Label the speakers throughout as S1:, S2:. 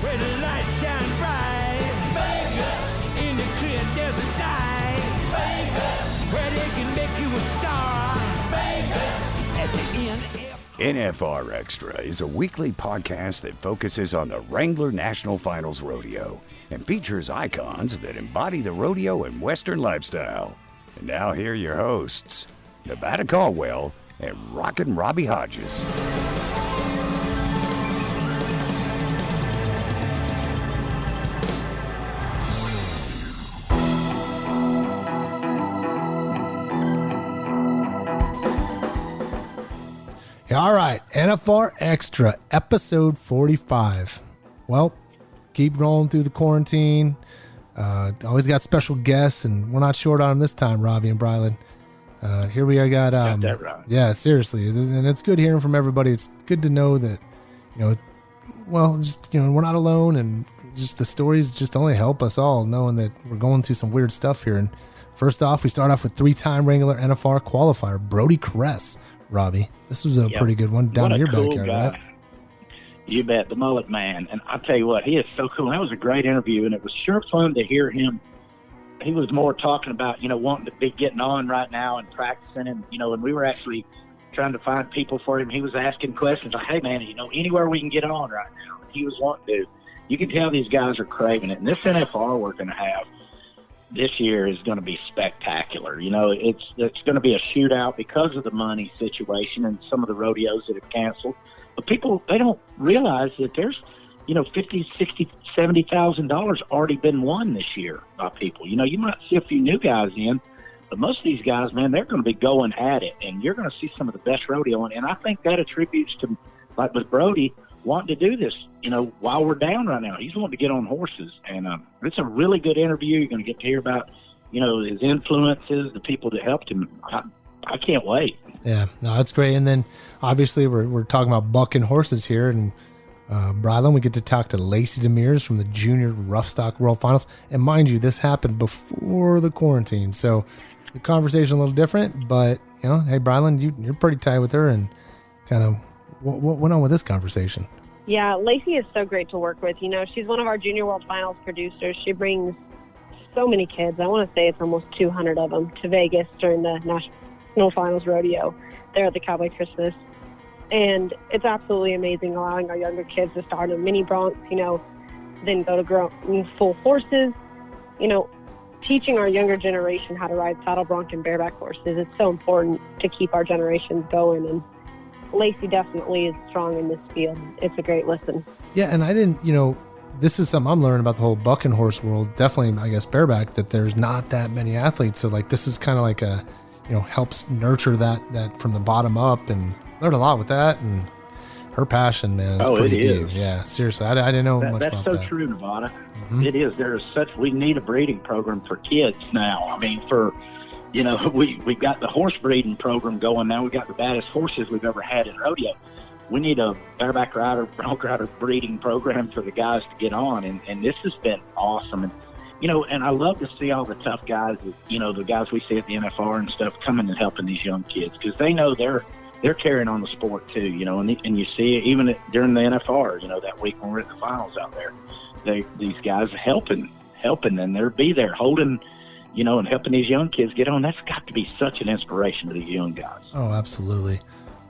S1: where the lights shine bright. Vegas, in the clear desert night. Vegas, where they can make you a star. Vegas, at the NFR Extra is a weekly podcast that focuses on the Wrangler National Finals Rodeo and features icons that embody the rodeo and Western lifestyle. And now here are your hosts, Nevada Caldwell and Rockin' Robbie Hodges.
S2: All right, NFR Extra, episode 45. Well, keep rolling through the quarantine. Always got special guests, and we're not short on them this time, Robbie and Brylan. Here we are, got
S3: that right.
S2: Yeah, seriously, and it's good hearing from everybody. It's good to know that, we're not alone, and just the stories just only help us all, knowing that we're going through some weird stuff here. And first off, we start off with three-time Wrangler NFR Qualifier Brody Cress. Robbie, this was a pretty good one down in your backyard, right?
S3: You bet, the mullet man. And I'll tell you what, he is so cool. That was a great interview, and it was sure fun to hear him. He was more talking about, wanting to be getting on right now and practicing, and, and we were actually trying to find people for him. He was asking questions like, hey, man, anywhere we can get on right now. And he was wanting to. You can tell these guys are craving it. And this NFR we're going to have this year is going to be spectacular. It's going to be a shootout because of the money situation and some of the rodeos that have canceled. But people, they don't realize that there's, $50,000, $60,000, $70,000 already been won this year by people. You might see a few new guys in, but most of these guys, man, they're going to be going at it, and you're going to see some of the best rodeo. And I think that attributes to, like with Brody, wanting to do this, while we're down right now. He's wanting to get on horses, and it's a really good interview. You're going to get to hear about, his influences, the people that helped him. I can't wait.
S2: Yeah, no, that's great. And then obviously we're talking about bucking horses here, and Brylan, we get to talk to Lacie DeMers from the Junior Roughstock World Finals. And mind you, this happened before the quarantine, so the conversation a little different. But hey, Brylan, you're pretty tight with her, and kind of what went on with this conversation?
S4: Yeah, Lacie is so great to work with. She's one of our Junior World Finals producers. She brings so many kids. I want to say it's almost 200 of them to Vegas during the National Finals Rodeo there at the Cowboy Christmas. And it's absolutely amazing allowing our younger kids to start in mini broncs, then go to full horses, teaching our younger generation how to ride saddle bronc and bareback horses. It's so important to keep our generations going, and Lacie definitely is strong in this field. It's a great listen. Yeah,
S2: and I didn't, this is something I'm learning about the whole bucking horse world. Definitely, I guess, bareback, that there's not that many athletes. So, this is kind of like a, helps nurture that from the bottom up, and learned a lot with that. And her passion, man, is pretty deep. Yeah, seriously, I didn't know much about that.
S3: That's so true, Nevada. Mm-hmm. It is. We need a breeding program for kids now. I mean, we've got the horse breeding program going now. We've got the baddest horses we've ever had in rodeo. We need a bareback rider, bronc rider breeding program for the guys to get on. And this has been awesome. And, and I love to see all the tough guys, the guys we see at the NFR and stuff coming and helping these young kids, because they know they're carrying on the sport too, and you see it even during the NFR, that week when we're at the finals out there, these guys are helping, and they'll be there holding, and helping these young kids get on. That's got to be such an inspiration to these young guys.
S2: Oh, absolutely.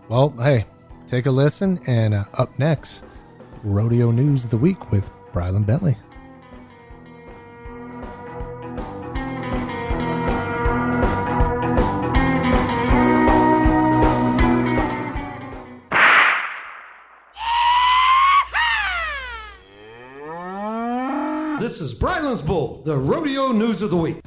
S2: Well, hey, take a listen. And up next, Rodeo News of the Week with Brylan Bentley.
S5: This is Brylan's Bull, the Rodeo News of the Week.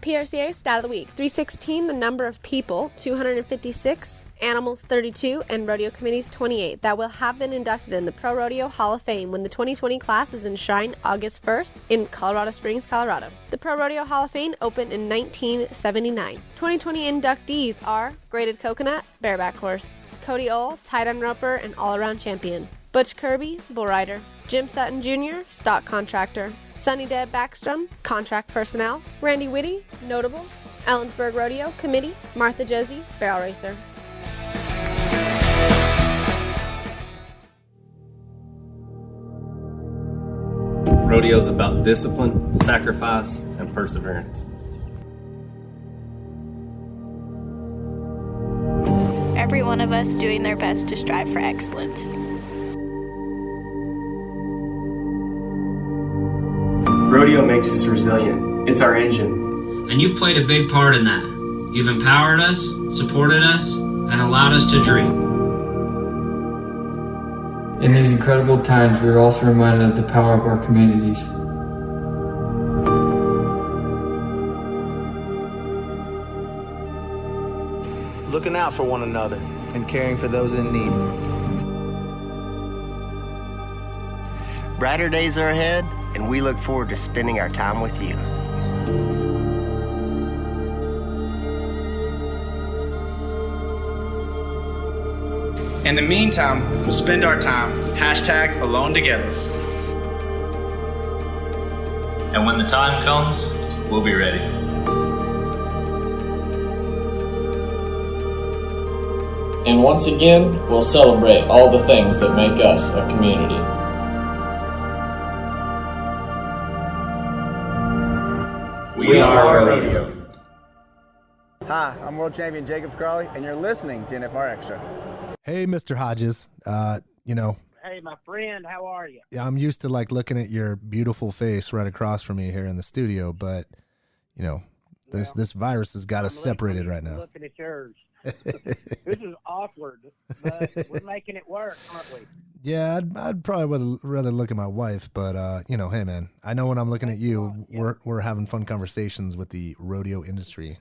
S6: PRCA Stat of the Week. 316, the number of people, 256, animals 32, and rodeo committees 28 that will have been inducted in the Pro Rodeo Hall of Fame when the 2020 class is enshrined August 1st in Colorado Springs, Colorado. The Pro Rodeo Hall of Fame opened in 1979. 2020 inductees are Graded Coconut, bareback horse, Cody Ohl, tight-end roper and all-around champion, Butch Kirby, bull rider, Jim Sutton Jr., stock contractor, Sonny Deb Backstrom, contract personnel, Randy Whitty, notable, Ellensburg Rodeo Committee, Martha Josie, barrel racer.
S7: Rodeo's about discipline, sacrifice, and perseverance.
S8: Every one of us doing their best to strive for excellence.
S9: Rodeo makes us resilient. It's our engine.
S10: And you've played a big part in that. You've empowered us, supported us, and allowed us to dream.
S11: In these incredible times, we are also reminded of the power of our communities.
S12: Looking out for one another and caring for those in need.
S13: Brighter days are ahead, and we look forward to spending our time with you.
S14: In the meantime, we'll spend our time #AloneTogether.
S15: And when the time comes, we'll be ready.
S16: And once again, we'll celebrate all the things that make us a community.
S12: We are Rodeo.
S17: Hi, I'm World Champion Jacob Crawley, and you're listening to NFR Extra.
S2: Hey, Mr. Hodges.
S3: Hey, my friend, how are you?
S2: Yeah, I'm used to like looking at your beautiful face right across from me here in the studio, but this virus has got us separated right now.
S3: Looking at yours. This is awkward, but we're making it work, aren't we?
S2: Yeah, I'd probably rather look at my wife, but hey man, I know when I'm looking at you, we're having fun conversations with the rodeo industry.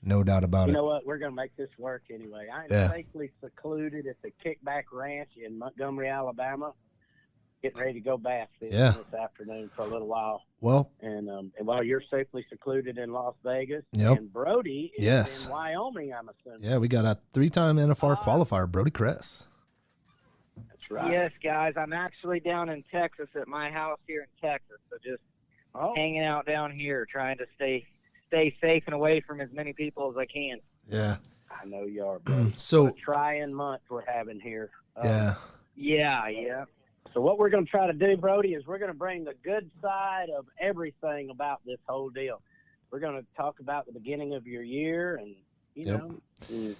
S2: No doubt about it.
S3: You know what? We're going to make this work anyway. I'm safely secluded at the Kickback Ranch in Montgomery, Alabama. Getting ready to go bass this afternoon for a little while.
S2: Well,
S3: and while you're safely secluded in Las Vegas,
S2: yep.
S3: And Brody is in Wyoming, I'm assuming.
S2: Yeah, we got a 3-time NFR qualifier, Brody Cress.
S3: That's right.
S18: Yes, guys, I'm actually down in Texas at my house here in Texas, so just hanging out down here, trying to stay safe and away from as many people as I can.
S2: Yeah.
S3: I know you are, bro.
S2: So
S3: what a trying month we're having here.
S18: Yeah.
S3: So what we're going to try to do, Brody, is we're going to bring the good side of everything about this whole deal. We're going to talk about the beginning of your year and,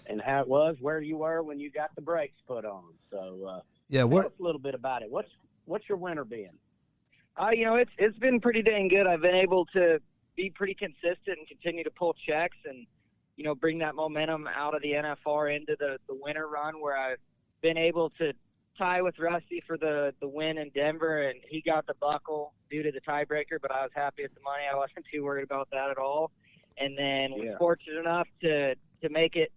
S3: and how it was, where you were when you got the brakes put on. So, tell us a little bit about it. What's your winter been?
S18: It's been pretty dang good. I've been able to be pretty consistent and continue to pull checks and, bring that momentum out of the NFR into the winter run where I've been able to tie with Rusty for the win in Denver, and he got the buckle due to the tiebreaker, but I was happy with the money. I wasn't too worried about that at all. And then was fortunate enough to make it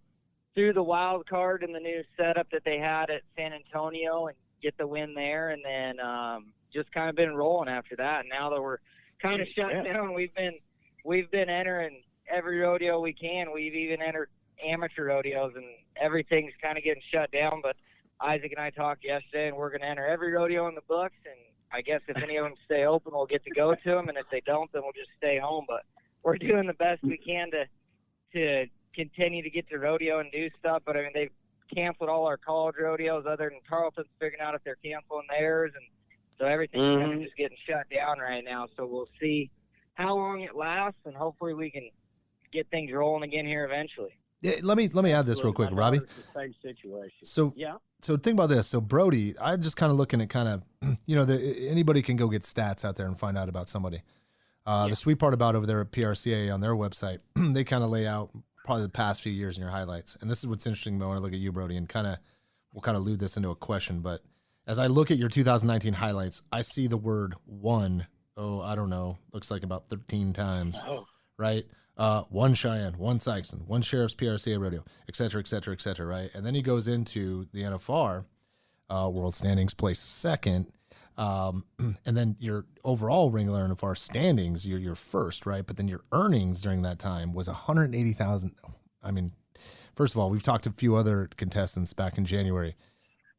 S18: through the wild card in the new setup that they had at San Antonio and get the win there. And then just kind of been rolling after that. And now that we're kind of shut down, we've been entering every rodeo we can. We've even entered amateur rodeos, and everything's kind of getting shut down. But Isaac and I talked yesterday, and we're going to enter every rodeo in the books. And I guess if any of them stay open, we'll get to go to them. And if they don't, then we'll just stay home. But we're doing the best we can to continue to get to rodeo and do stuff. But, I mean, they've canceled all our college rodeos other than Tarleton's figuring out if they're canceling theirs. And so everything's kind of just getting shut down right now. So we'll see how long it lasts, and hopefully we can get things rolling again here eventually.
S2: Yeah, let me add this real quick, Robbie.
S3: Same situation.
S2: So think about this. So Brody, I'm just kind of looking at anybody can go get stats out there and find out about somebody. The sweet part about over there at PRCA on their website, they kind of lay out probably the past few years in your highlights. And this is what's interesting when I look at you, Brody, and we'll kind of lead this into a question. But as I look at your 2019 highlights, I see the word one. Oh, I don't know. Looks like about 13 times, right? One Cheyenne, one Sykeston, one Sheriff's PRCA rodeo, et cetera, right? And then he goes into the NFR world standings, place second, and then your overall Wrangler NFR standings, you're first, right? But then your earnings during that time was $180,000. I mean, first of all, we've talked to a few other contestants back in January.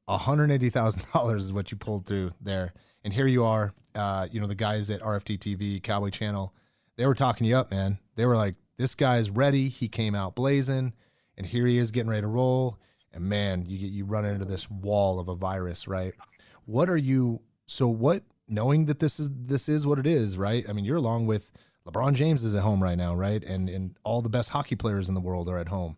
S2: $180,000 is what you pulled through there, and here you are. The guys at RFT TV, Cowboy Channel, they were talking you up, man. They were like, this guy's ready. He came out blazing, and here he is getting ready to roll. And, man, you run into this wall of a virus, right? What knowing that this is what it is, right? I mean, you're along with LeBron James is at home right now, right? And all the best hockey players in the world are at home.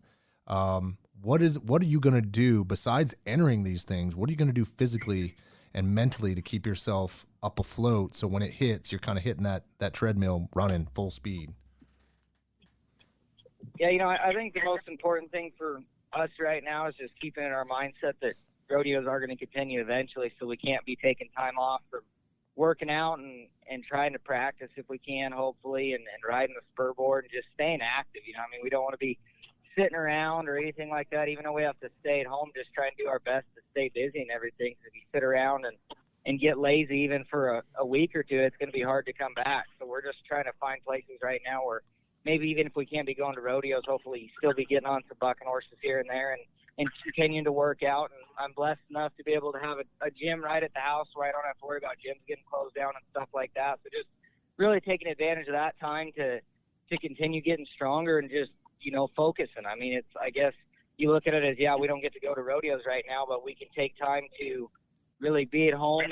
S2: What are you going to do besides entering these things? What are you going to do physically and mentally to keep yourself up afloat, so when it hits, you're kind of hitting that treadmill running full speed?
S18: Yeah, I think the most important thing for us right now is just keeping in our mindset that rodeos are going to continue eventually, so we can't be taking time off from working out and trying to practice if we can, hopefully, and riding the spur board and just staying active. We don't want to be sitting around or anything like that, even though we have to stay at home, just try and do our best to stay busy and everything. Because if you sit around and get lazy even for a week or two, it's going to be hard to come back. So we're just trying to find places right now where maybe even if we can't be going to rodeos, hopefully you still be getting on some bucking horses here and there and continuing to work out. And I'm blessed enough to be able to have a gym right at the house where I don't have to worry about gyms getting closed down and stuff like that. So just really taking advantage of that time to continue getting stronger and just, focusing. I guess you look at it as, we don't get to go to rodeos right now, but we can take time to really be at home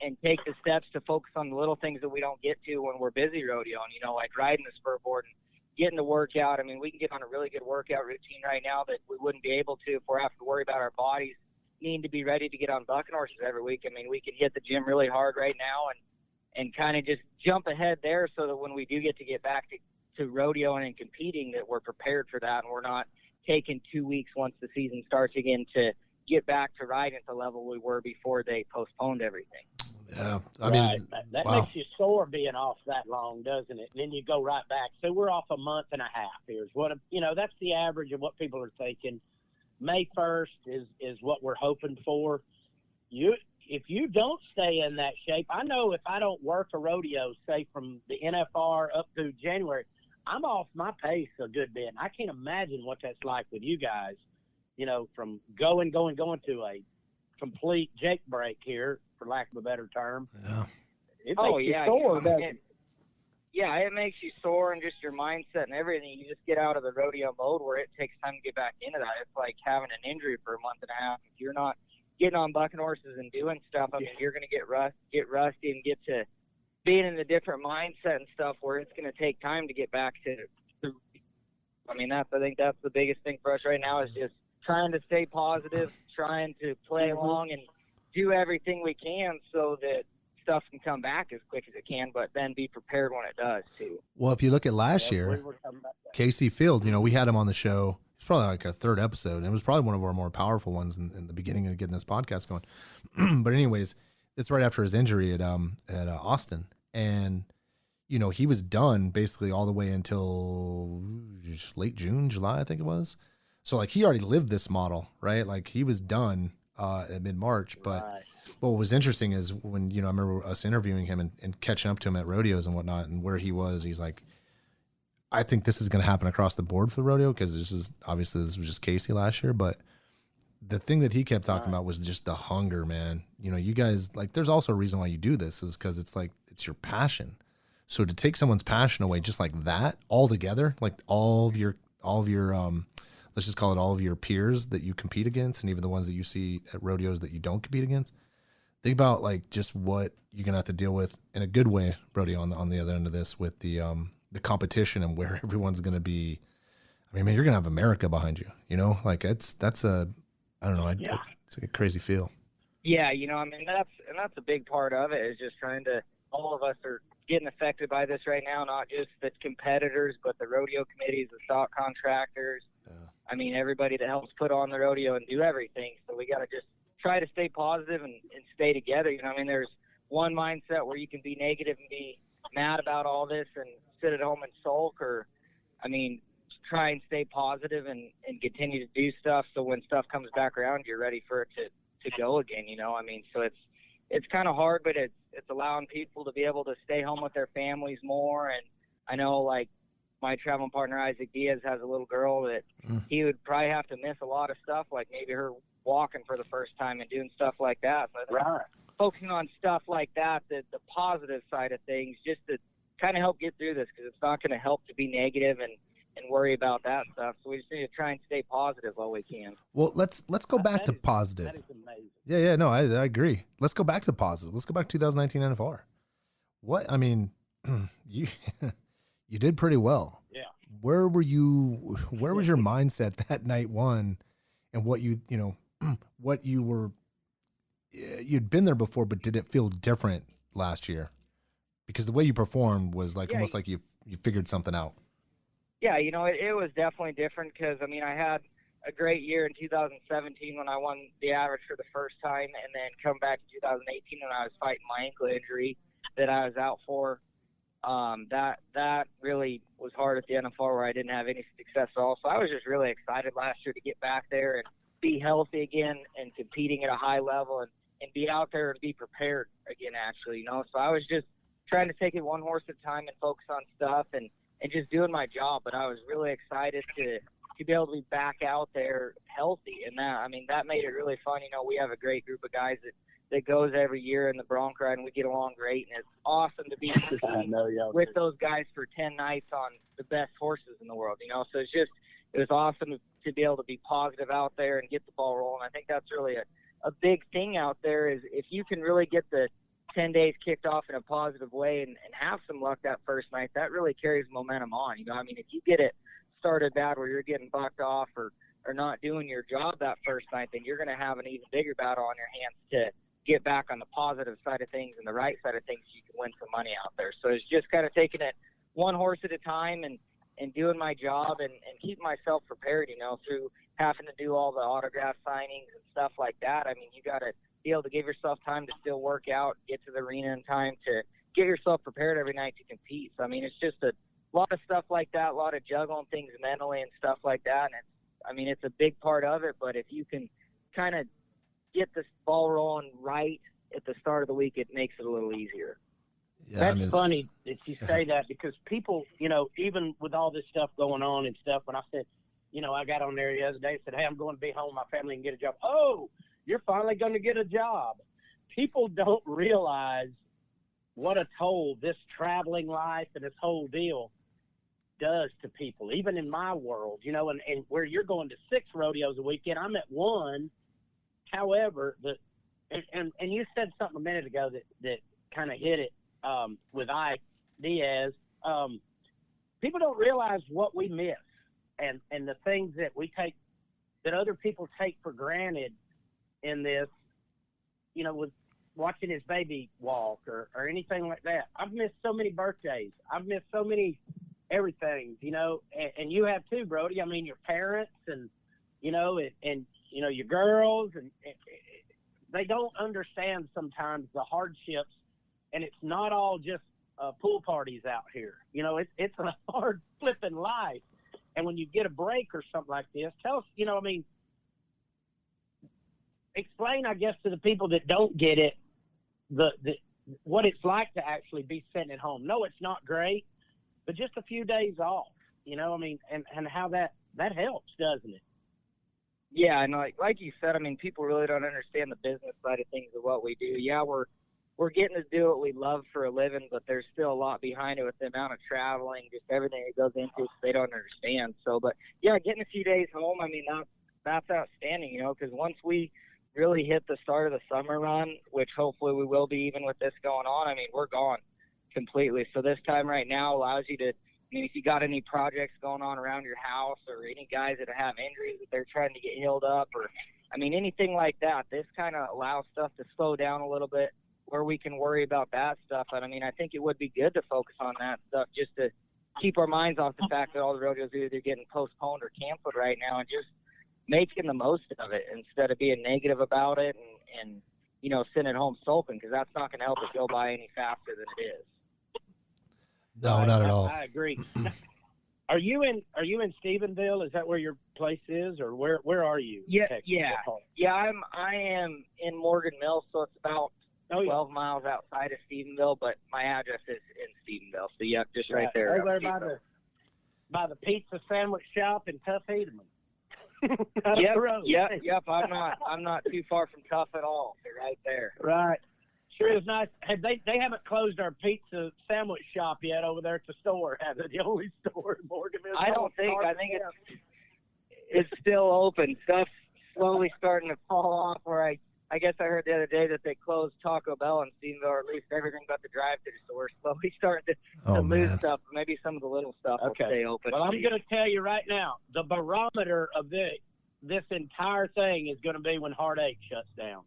S18: and take the steps to focus on the little things that we don't get to when we're busy rodeoing, like riding the spur board and getting to work out. We can get on a really good workout routine right now that we wouldn't be able to if we're having to worry about our bodies needing to be ready to get on bucking horses every week. We can hit the gym really hard right now and kind of just jump ahead there so that when we do get back to rodeoing and competing, that we're prepared for that and we're not taking 2 weeks once the season starts again to get back to riding at the level we were before they postponed everything.
S2: Yeah,
S19: that
S2: wow.
S19: makes you sore being off that long, doesn't it? And then you go right back. So we're off a month and a half. Here's what that's the average of what people are thinking. May 1st is what we're hoping for. If you don't stay in that shape, I know if I don't work a rodeo, say from the NFR up through January, I'm off my pace a good bit. I can't imagine what that's like with you guys, from going to a complete Jake break here, for lack of a better term.
S2: Yeah.
S19: It makes you sore, doesn't it?
S18: Yeah, it makes you sore and just your mindset and everything. You just get out of the rodeo mode where it takes time to get back into that. It's like having an injury for a month and a half. If you're not getting on bucking horses and doing stuff, you're going to get rusty and get to being in a different mindset and stuff where it's going to take time to get back to I think that's the biggest thing for us right now is just trying to stay positive, trying to play along and do everything we can so that stuff can come back as quick as it can, but then be prepared when it does too.
S2: Well, if you look at last year, Casey Field, we had him on the show. It's probably like our 3rd episode, and it was probably one of our more powerful ones in the beginning of getting this podcast going. But anyways, it's right after his injury at Austin, and he was done basically all the way until late June, July, I think it was. So like he already lived this model, right? Like he was done at mid-March. But what was interesting is when I remember us interviewing him and catching up to him at rodeos and whatnot, and where he was, he's like, I think this is going to happen across the board for the rodeo because this was just Casey last year, but the thing that he kept talking about was just the hunger, man. You guys, like, there's also a reason why you do this is because it's like, it's your passion. So to take someone's passion away just like that altogether, like all of your, let's just call it all of your peers that you compete against and even the ones that you see at rodeos that you don't compete against, think about like just what you're going to have to deal with in a good way, Brody, on the other end of this with the competition and where everyone's going to be. Man, you're going to have America behind you, like that's a crazy feel.
S18: Yeah. That's a big part of it is just all of us are getting affected by this right now, not just the competitors, but the rodeo committees, the stock contractors. Everybody that helps put on the rodeo and do everything. So we got to just try to stay positive and stay together. There's one mindset where you can be negative and be mad about all this and sit at home and sulk, or try and stay positive and continue to do stuff so when stuff comes back around you're ready for it to go again. So it's kind of hard, but it's allowing people to be able to stay home with their families more. And I know like my traveling partner Isaac Diaz has a little girl that he would probably have to miss a lot of stuff, like maybe her walking for the first time and doing stuff like that. So focusing on stuff like that, the positive side of things, just to kind of help get through this, because it's not going to help to be negative and worry about that stuff. So we just need to try and stay positive while we can.
S2: Well, let's go back to positive.
S19: That is amazing.
S2: Yeah, no, I agree. Let's go back to the positive. Let's go back to 2019 NFR. You you did pretty well.
S19: Yeah.
S2: Where was your mindset that night one, and what you'd been there before, but did it feel different last year? Because the way you performed was almost like you figured something out.
S18: Yeah, it was definitely different because, I had a great year in 2017 when I won the average for the first time, and then come back in 2018 when I was fighting my ankle injury that I was out for. That really was hard at the NFR where I didn't have any success at all. So I was just really excited last year to get back there and be healthy again and competing at a high level and be out there and be prepared again, actually, So I was just trying to take it one horse at a time and focus on stuff and just doing my job. But I was really excited to be able to be back out there healthy. And that made it really fun. We have a great group of guys that goes every year in the bronc ride, and we get along great. And it's awesome to be with those guys for 10 nights on the best horses in the world, So it was awesome to be able to be positive out there and get the ball rolling. I think that's really a big thing out there is if you can really get the 10 days kicked off in a positive way and have some luck that first night, that really carries momentum on. If you get it started bad where you're getting bucked off or not doing your job that first night, then you're going to have an even bigger battle on your hands to get back on the positive side of things and the right side of things so you can win some money out there. So it's just kind of taking it one horse at a time and doing my job and keeping myself prepared, through having to do all the autograph signings and stuff like that. You got to be able to give yourself time to still work out, get to the arena in time to get yourself prepared every night to compete. So, it's just a lot of stuff like that, a lot of juggling things mentally and stuff like that. And it's a big part of it, but if you can kind of get this ball rolling right at the start of the week, it makes it a little easier.
S19: Yeah, That's funny that you say that because people, even with all this stuff going on and stuff, when I said, I got on there the other day and said, hey, I'm going to be home with my family and get a job. Oh, you're finally going to get a job. People don't realize what a toll this traveling life and this whole deal does to people, even in my world, and where you're going to 6 rodeos a weekend, I'm at 1. However, and you said something a minute ago that kind of hit it with Diaz. People don't realize what we miss and the things that we take, that other people take for granted in this, with watching his baby walk or anything like that. I've missed so many birthdays. I've missed so many everything, and you have too, Brody. Your parents and, your girls, and they don't understand sometimes the hardships, and it's not all just pool parties out here. It's a hard flipping life. And when you get a break or something like this, tell us, explain, I guess, to the people that don't get it, what it's like to actually be sitting at home. No, it's not great, but just a few days off, and how that helps, doesn't it?
S18: Yeah, and like you said, people really don't understand the business side of things of what we do. Yeah, we're getting to do what we love for a living, but there's still a lot behind it with the amount of traveling, just everything that goes into it, they don't understand. So, but yeah, getting a few days home, that's outstanding, because once we really hit the start of the summer run, which hopefully we will be even with this going on, we're gone completely. So this time right now allows you to, if you got any projects going on around your house or any guys that have injuries that they're trying to get healed up or, anything like that, this kind of allows stuff to slow down a little bit where we can worry about that stuff. And I think it would be good to focus on that stuff just to keep our minds off the fact that all the rodeos are either getting postponed or canceled right now and just making the most of it instead of being negative about it and sitting at home sulking, because that's not going to help it go by any faster than it is.
S2: No, not at all.
S19: I agree. Are you in Stephenville? Is that where your place is, or where are you?
S18: Yeah. I am in Morgan Mills, so it's about 12 miles outside of Stephenville, but my address is in Stephenville. So yeah, just right there.
S19: Over by the pizza sandwich shop in Tough Hedeman.
S18: Yep. I'm not too far from Tough at all. They're right there.
S19: Right. Sure is nice. They haven't closed our pizza sandwich shop yet over there at the store, have they? The only store in Morganville.
S18: I think it's still open. Stuff's slowly starting to fall off where I I guess I heard the other day that they closed Taco Bell and seemed or at least everything but the drive-thru. So we're slowly starting to lose stuff. Maybe some of the little stuff will stay open.
S19: Well, I'm going to tell you right now, the barometer of this entire thing is going to be when Heartache shuts down.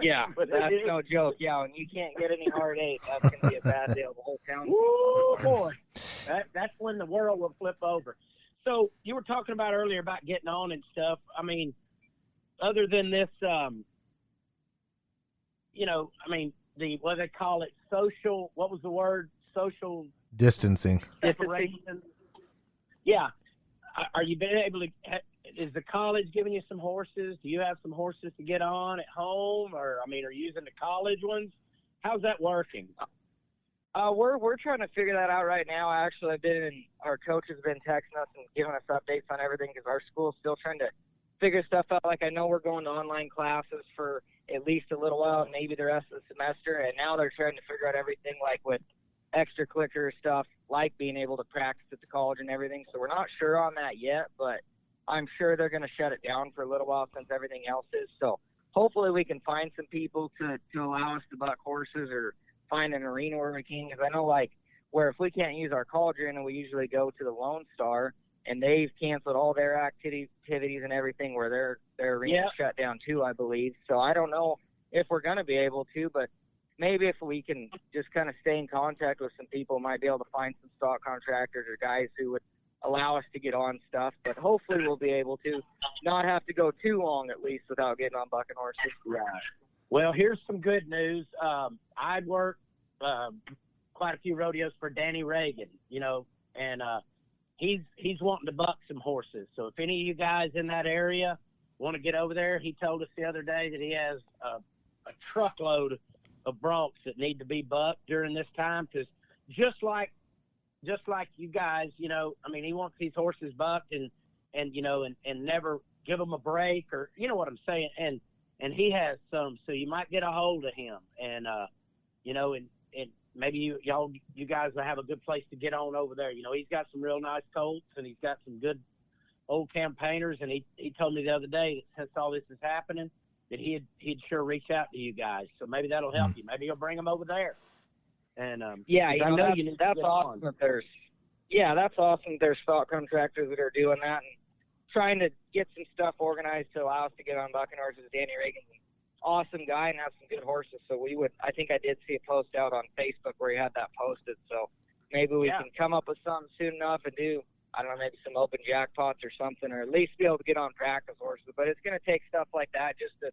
S18: Yeah, that's no joke. Yeah, when you can't get any Heartache, that's going to be a bad deal. The whole town.
S19: Woo, boy. That's when the world will flip over. So you were talking about earlier about getting on and stuff. I mean, other than this, what they call it, social, what was the word? Social
S2: distancing.
S19: Separation. Yeah. Are you been able to, is the college giving you some horses? Do you have some horses to get on at home? Or, are you using the college ones? How's that working?
S18: We're trying to figure that out right now. Actually, our coach has been texting us and giving us updates on everything because our school's still trying to figure stuff out. Like, I know we're going to online classes for at least a little while, maybe the rest of the semester, and now they're trying to figure out everything, like with extra clicker stuff, like being able to practice at the college and everything. So we're not sure on that yet, but I'm sure they're going to shut it down for a little while since everything else is. So hopefully we can find some people to allow us to buck horses or find an arena where we can. Because I know, like, where if we can't use our college arena, we usually go to the Lone Star, and they've canceled all their activities and everything where their arena shut down too, I believe. So I don't know if we're going to be able to, but maybe if we can just kind of stay in contact with some people, might be able to find some stock contractors or guys who would allow us to get on stuff. But hopefully we'll be able to not have to go too long, at least, without getting on bucking horses.
S19: Right. Well, here's some good news. I'd worked quite a few rodeos for Danny Reagan, and he's wanting to buck some horses. So if any of you guys in that area want to get over there, he told us the other day that he has a truckload of broncs that need to be bucked during this time, because just like you guys, he wants these horses bucked and never give them a break, or what I'm saying, and he has some, so you might get a hold of him, and and maybe you guys will have a good place to get on over there. He's got some real nice colts, and he's got some good old campaigners, and he told me the other day that since all this is happening, that he'd sure reach out to you guys. So maybe that'll help you. Maybe you'll bring them over there. And I know that's awesome that that's awesome. There's stock contractors that are doing that and trying to get some stuff organized to allow us to get on bucking horses. Danny Reagan's an awesome guy and has some good horses. So I think I did see a post out on Facebook where he had that posted. So maybe we can come up with something soon enough and do, I don't know, maybe some open jackpots or something, or at least be able to get on practice horses. But it's going to take stuff like that just to,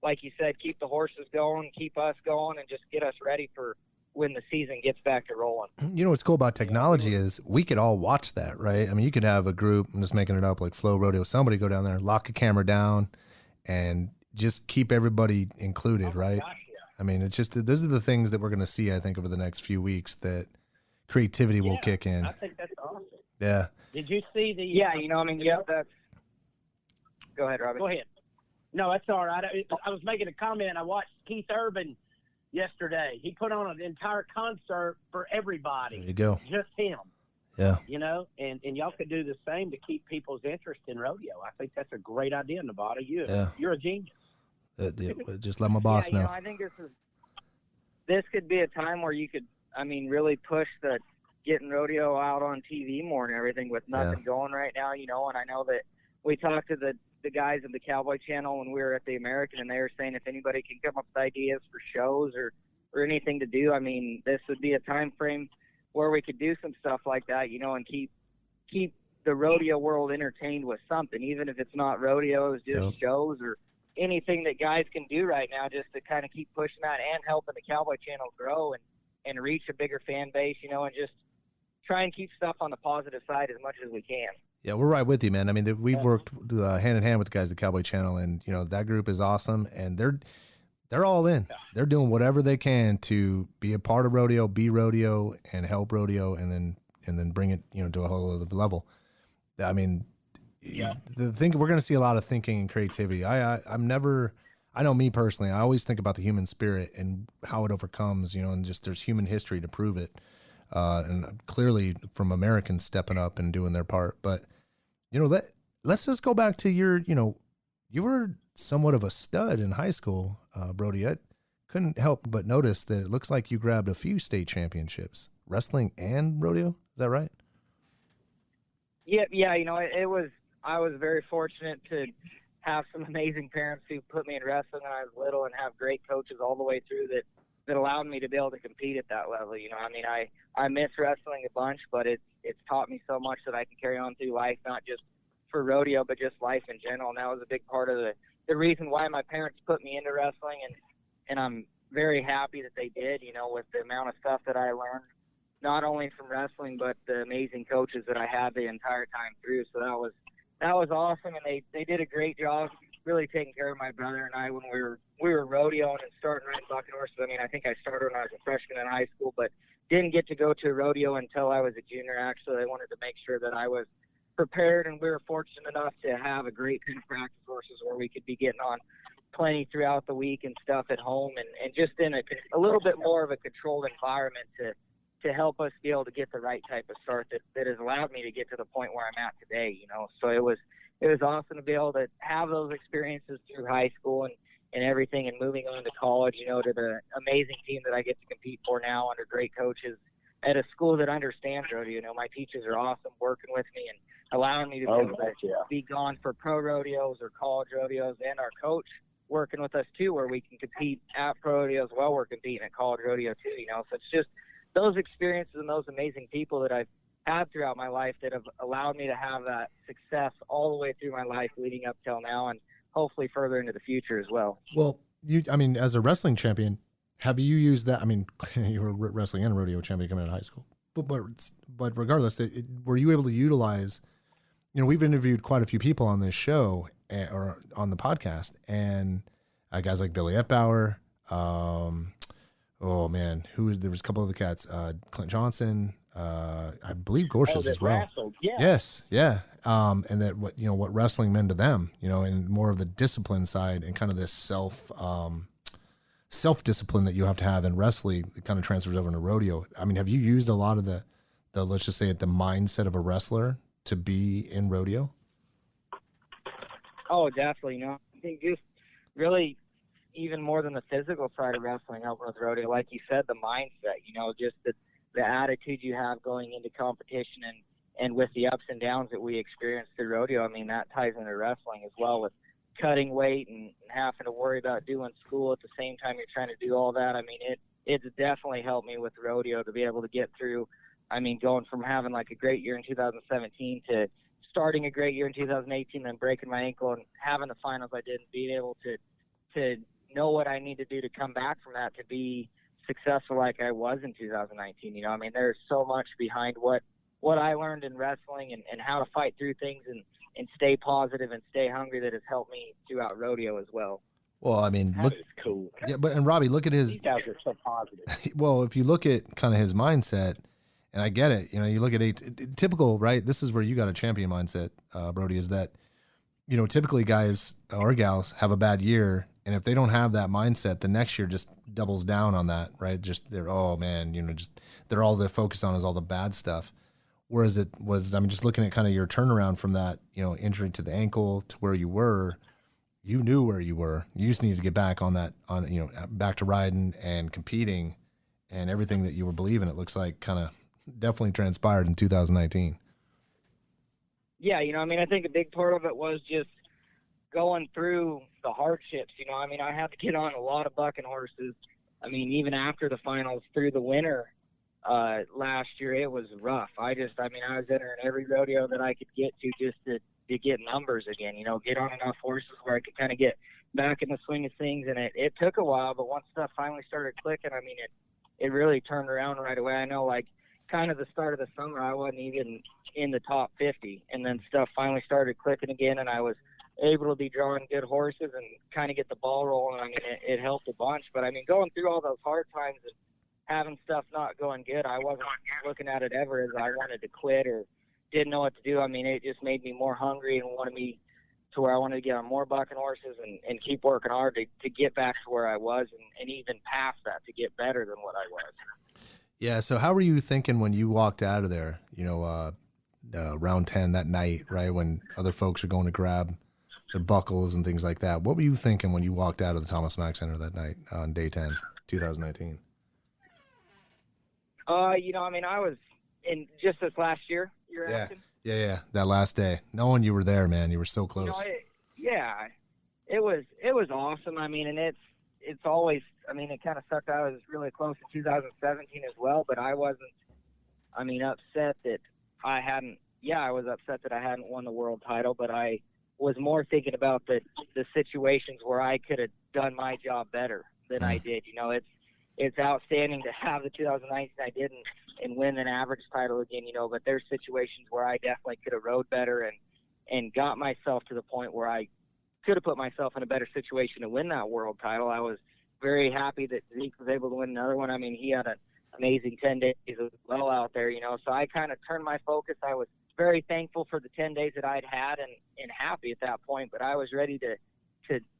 S19: like you said, keep the horses going, keep us going, and just get us ready for when the season gets back to rolling.
S2: What's cool about technology is we could all watch that, right? You could have a group, I'm just making it up, like Flow Rodeo, somebody go down there, lock a camera down, and just keep everybody included, right? Gosh, yeah. It's just, those are the things that we're going to see, I think, over the next few weeks, that creativity will kick in.
S19: I think that's awesome.
S2: Yeah.
S19: Did you see the...
S18: that's... Go ahead, Robbie.
S19: Go ahead. No, that's all right. I was making a comment. I watched Keith Urban yesterday. He put on an entire concert for everybody.
S2: There you go.
S19: Just him.
S2: Yeah.
S19: And y'all could do the same to keep people's interest in rodeo. I think that's a great idea, Nevada. You're a genius.
S2: Just let my boss know.
S18: I think this could be a time where you could, really push the getting rodeo out on TV more and everything with nothing going right now, and I know that we talked to the guys of the Cowboy Channel when we were at the American, and they were saying if anybody can come up with ideas for shows or anything to do, this would be a time frame where we could do some stuff like that, and keep the rodeo world entertained with something, even if it's not rodeos, just shows or anything that guys can do right now, just to kind of keep pushing that and helping the Cowboy Channel grow and reach a bigger fan base, and just try and keep stuff on the positive side as much as we can.
S2: Yeah, we're right with you, man. We've worked hand in hand with the guys at Cowboy Channel, and that group is awesome, and they're all in. They're doing whatever they can to be a part of rodeo, be rodeo, and help rodeo, and then bring it to a whole other level. The thing, we're going to see a lot of thinking and creativity. I know me personally, I always think about the human spirit and how it overcomes, and just there's human history to prove it. And clearly from Americans stepping up and doing their part. But, let's just go back to you were somewhat of a stud in high school, Brody. I couldn't help but notice that it looks like you grabbed a few state championships, wrestling and rodeo. Is that right?
S18: Yeah. I was very fortunate to have some amazing parents who put me in wrestling when I was little, and have great coaches all the way through that allowed me to be able to compete at that level. I miss wrestling a bunch, but it's taught me so much that I can carry on through life, not just for rodeo, but just life in general. And that was a big part of the reason why my parents put me into wrestling, and I'm very happy that they did, with the amount of stuff that I learned, not only from wrestling, but the amazing coaches that I had the entire time through. So that was awesome, and they did a great job really taking care of my brother and I when we were rodeoing and starting riding bucking horses. I think I started when I was a freshman in high school, but didn't get to go to a rodeo until I was a junior. Actually, I wanted to make sure that I was prepared, and we were fortunate enough to have a great pen of practice horses where we could be getting on plenty throughout the week and stuff at home, and just in a little bit more of a controlled environment to help us be able to get the right type of start that has allowed me to get to the point where I'm at today, So it was awesome to be able to have those experiences through high school and everything, and moving on to college, to the amazing team that I get to compete for now under great coaches at a school that understands rodeo. My teachers are awesome working with me and allowing me to be able to be gone for pro rodeos or college rodeos, and our coach working with us too, where we can compete at pro rodeos while we're competing at college rodeo too, So it's just those experiences and those amazing people that I've had throughout my life that have allowed me to have that success all the way through my life leading up till now, and hopefully further into the future as well.
S2: Well, as a wrestling champion, have you used that? You were wrestling and rodeo champion coming out of high school, but regardless, were you able to utilize, we've interviewed quite a few people on this show or on the podcast, and guys like Billy Epbauer, there was a couple of the cats, Clint Johnson, I believe Gorsuch as well.
S19: Wrestled. Yeah.
S2: Yes. Yeah. And that what wrestling meant to them, and more of the discipline side and kind of this self-discipline that you have to have in wrestling, it kind of transfers over into rodeo. Have you used a lot of the let's just say the mindset of a wrestler to be in rodeo?
S18: Oh, definitely. I think just really even more than the physical side of wrestling helping with rodeo, like you said, the mindset, just the attitude you have going into competition and with the ups and downs that we experience through rodeo. That ties into wrestling as well, with cutting weight and having to worry about doing school at the same time you're trying to do all that. It's definitely helped me with rodeo to be able to get through. Going from having like a great year in 2017 to starting a great year in 2018, then breaking my ankle and having the finals I did, and being able to know what I need to do to come back from that to be successful like I was in 2019. There's so much behind what I learned in wrestling and how to fight through things and stay positive and stay hungry that has helped me throughout rodeo as well.
S2: Well,
S19: That is cool.
S2: Yeah, and Robbie, look at his.
S19: These guys are so positive.
S2: Well, if you look at kind of his mindset, and I get it, you look at typical, right? This is where you got a champion mindset, Brody, is that, typically guys or gals have a bad year, and if they don't have that mindset, the next year just doubles down on that, right? Just they're they're all they're focused on is all the bad stuff. Whereas it was, just looking at kind of your turnaround from that, injury to the ankle to where you were, you knew where you were. You just needed to get back on that, back to riding and competing, and everything that you were believing, it looks like kind of definitely transpired in 2019.
S18: Yeah, I think a big part of it was just going through the hardships. I had to get on a lot of bucking horses. Even after the finals through the winter last year, it was rough. I was entering every rodeo that I could get to just to get numbers again, get on enough horses where I could kind of get back in the swing of things. And it took a while, but once stuff finally started clicking, it really turned around right away. I know, like, kind of the start of the summer, I wasn't even in the top 50, and then stuff finally started clicking again, and I was able to be drawing good horses and kind of get the ball rolling. It helped a bunch, but going through all those hard times and having stuff not going good, I wasn't looking at it ever as I wanted to quit or didn't know what to do. It just made me more hungry and wanted me to where I wanted to get on more bucking horses and keep working hard to get back to where I was and even past that to get better than what I was.
S2: Yeah. So how were you thinking when you walked out of there, round 10 that night, right? When other folks are going to grab their buckles and things like that. What were you thinking when you walked out of the Thomas Mack Center that night on day 10, 2019?
S18: I was in just this last year. You're asking?
S2: Yeah. That last day, knowing you were there, man, you were so close.
S18: It was awesome. And it's always. It kind of sucked. I was really close in 2017 as well, but I wasn't. Upset that I hadn't. Yeah, I was upset that I hadn't won the world title, but I was more thinking about the situations where I could have done my job better than I did. It's outstanding to have the 2019 I didn't and win an average title again, but there's situations where I definitely could have rode better and got myself to the point where I could have put myself in a better situation to win that world title. I was very happy that Zeke was able to win another one. He had an amazing 10 days as well out there, so I kind of turned my focus. I was very thankful for the 10 days that I'd had and happy at that point, but I was ready to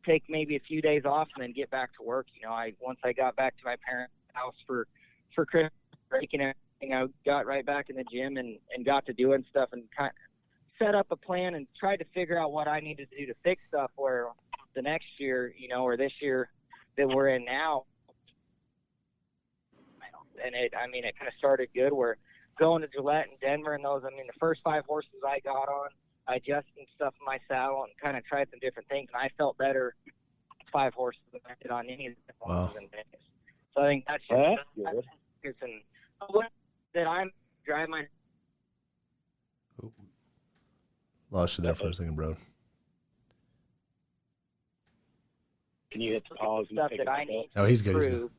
S18: take maybe a few days off and then get back to work. Once I got back to my parents' house for Christmas break and everything, I got right back in the gym and got to doing stuff and kind of set up a plan and tried to figure out what I needed to do to fix stuff where the next year, or this year that we're in now. And it kind of started good where going to Gillette and Denver and those, the first 5 horses I got on, I adjusted stuff in my saddle and kind of tried some different things, and I felt better 5 horses than I did on any of the horses in Vegas. So I think that's just good. That I'm driving my.
S2: Lost you there for a second, bro.
S19: Can you hit the pause?
S18: Stuff that I need.
S2: Oh, he's good. He's good.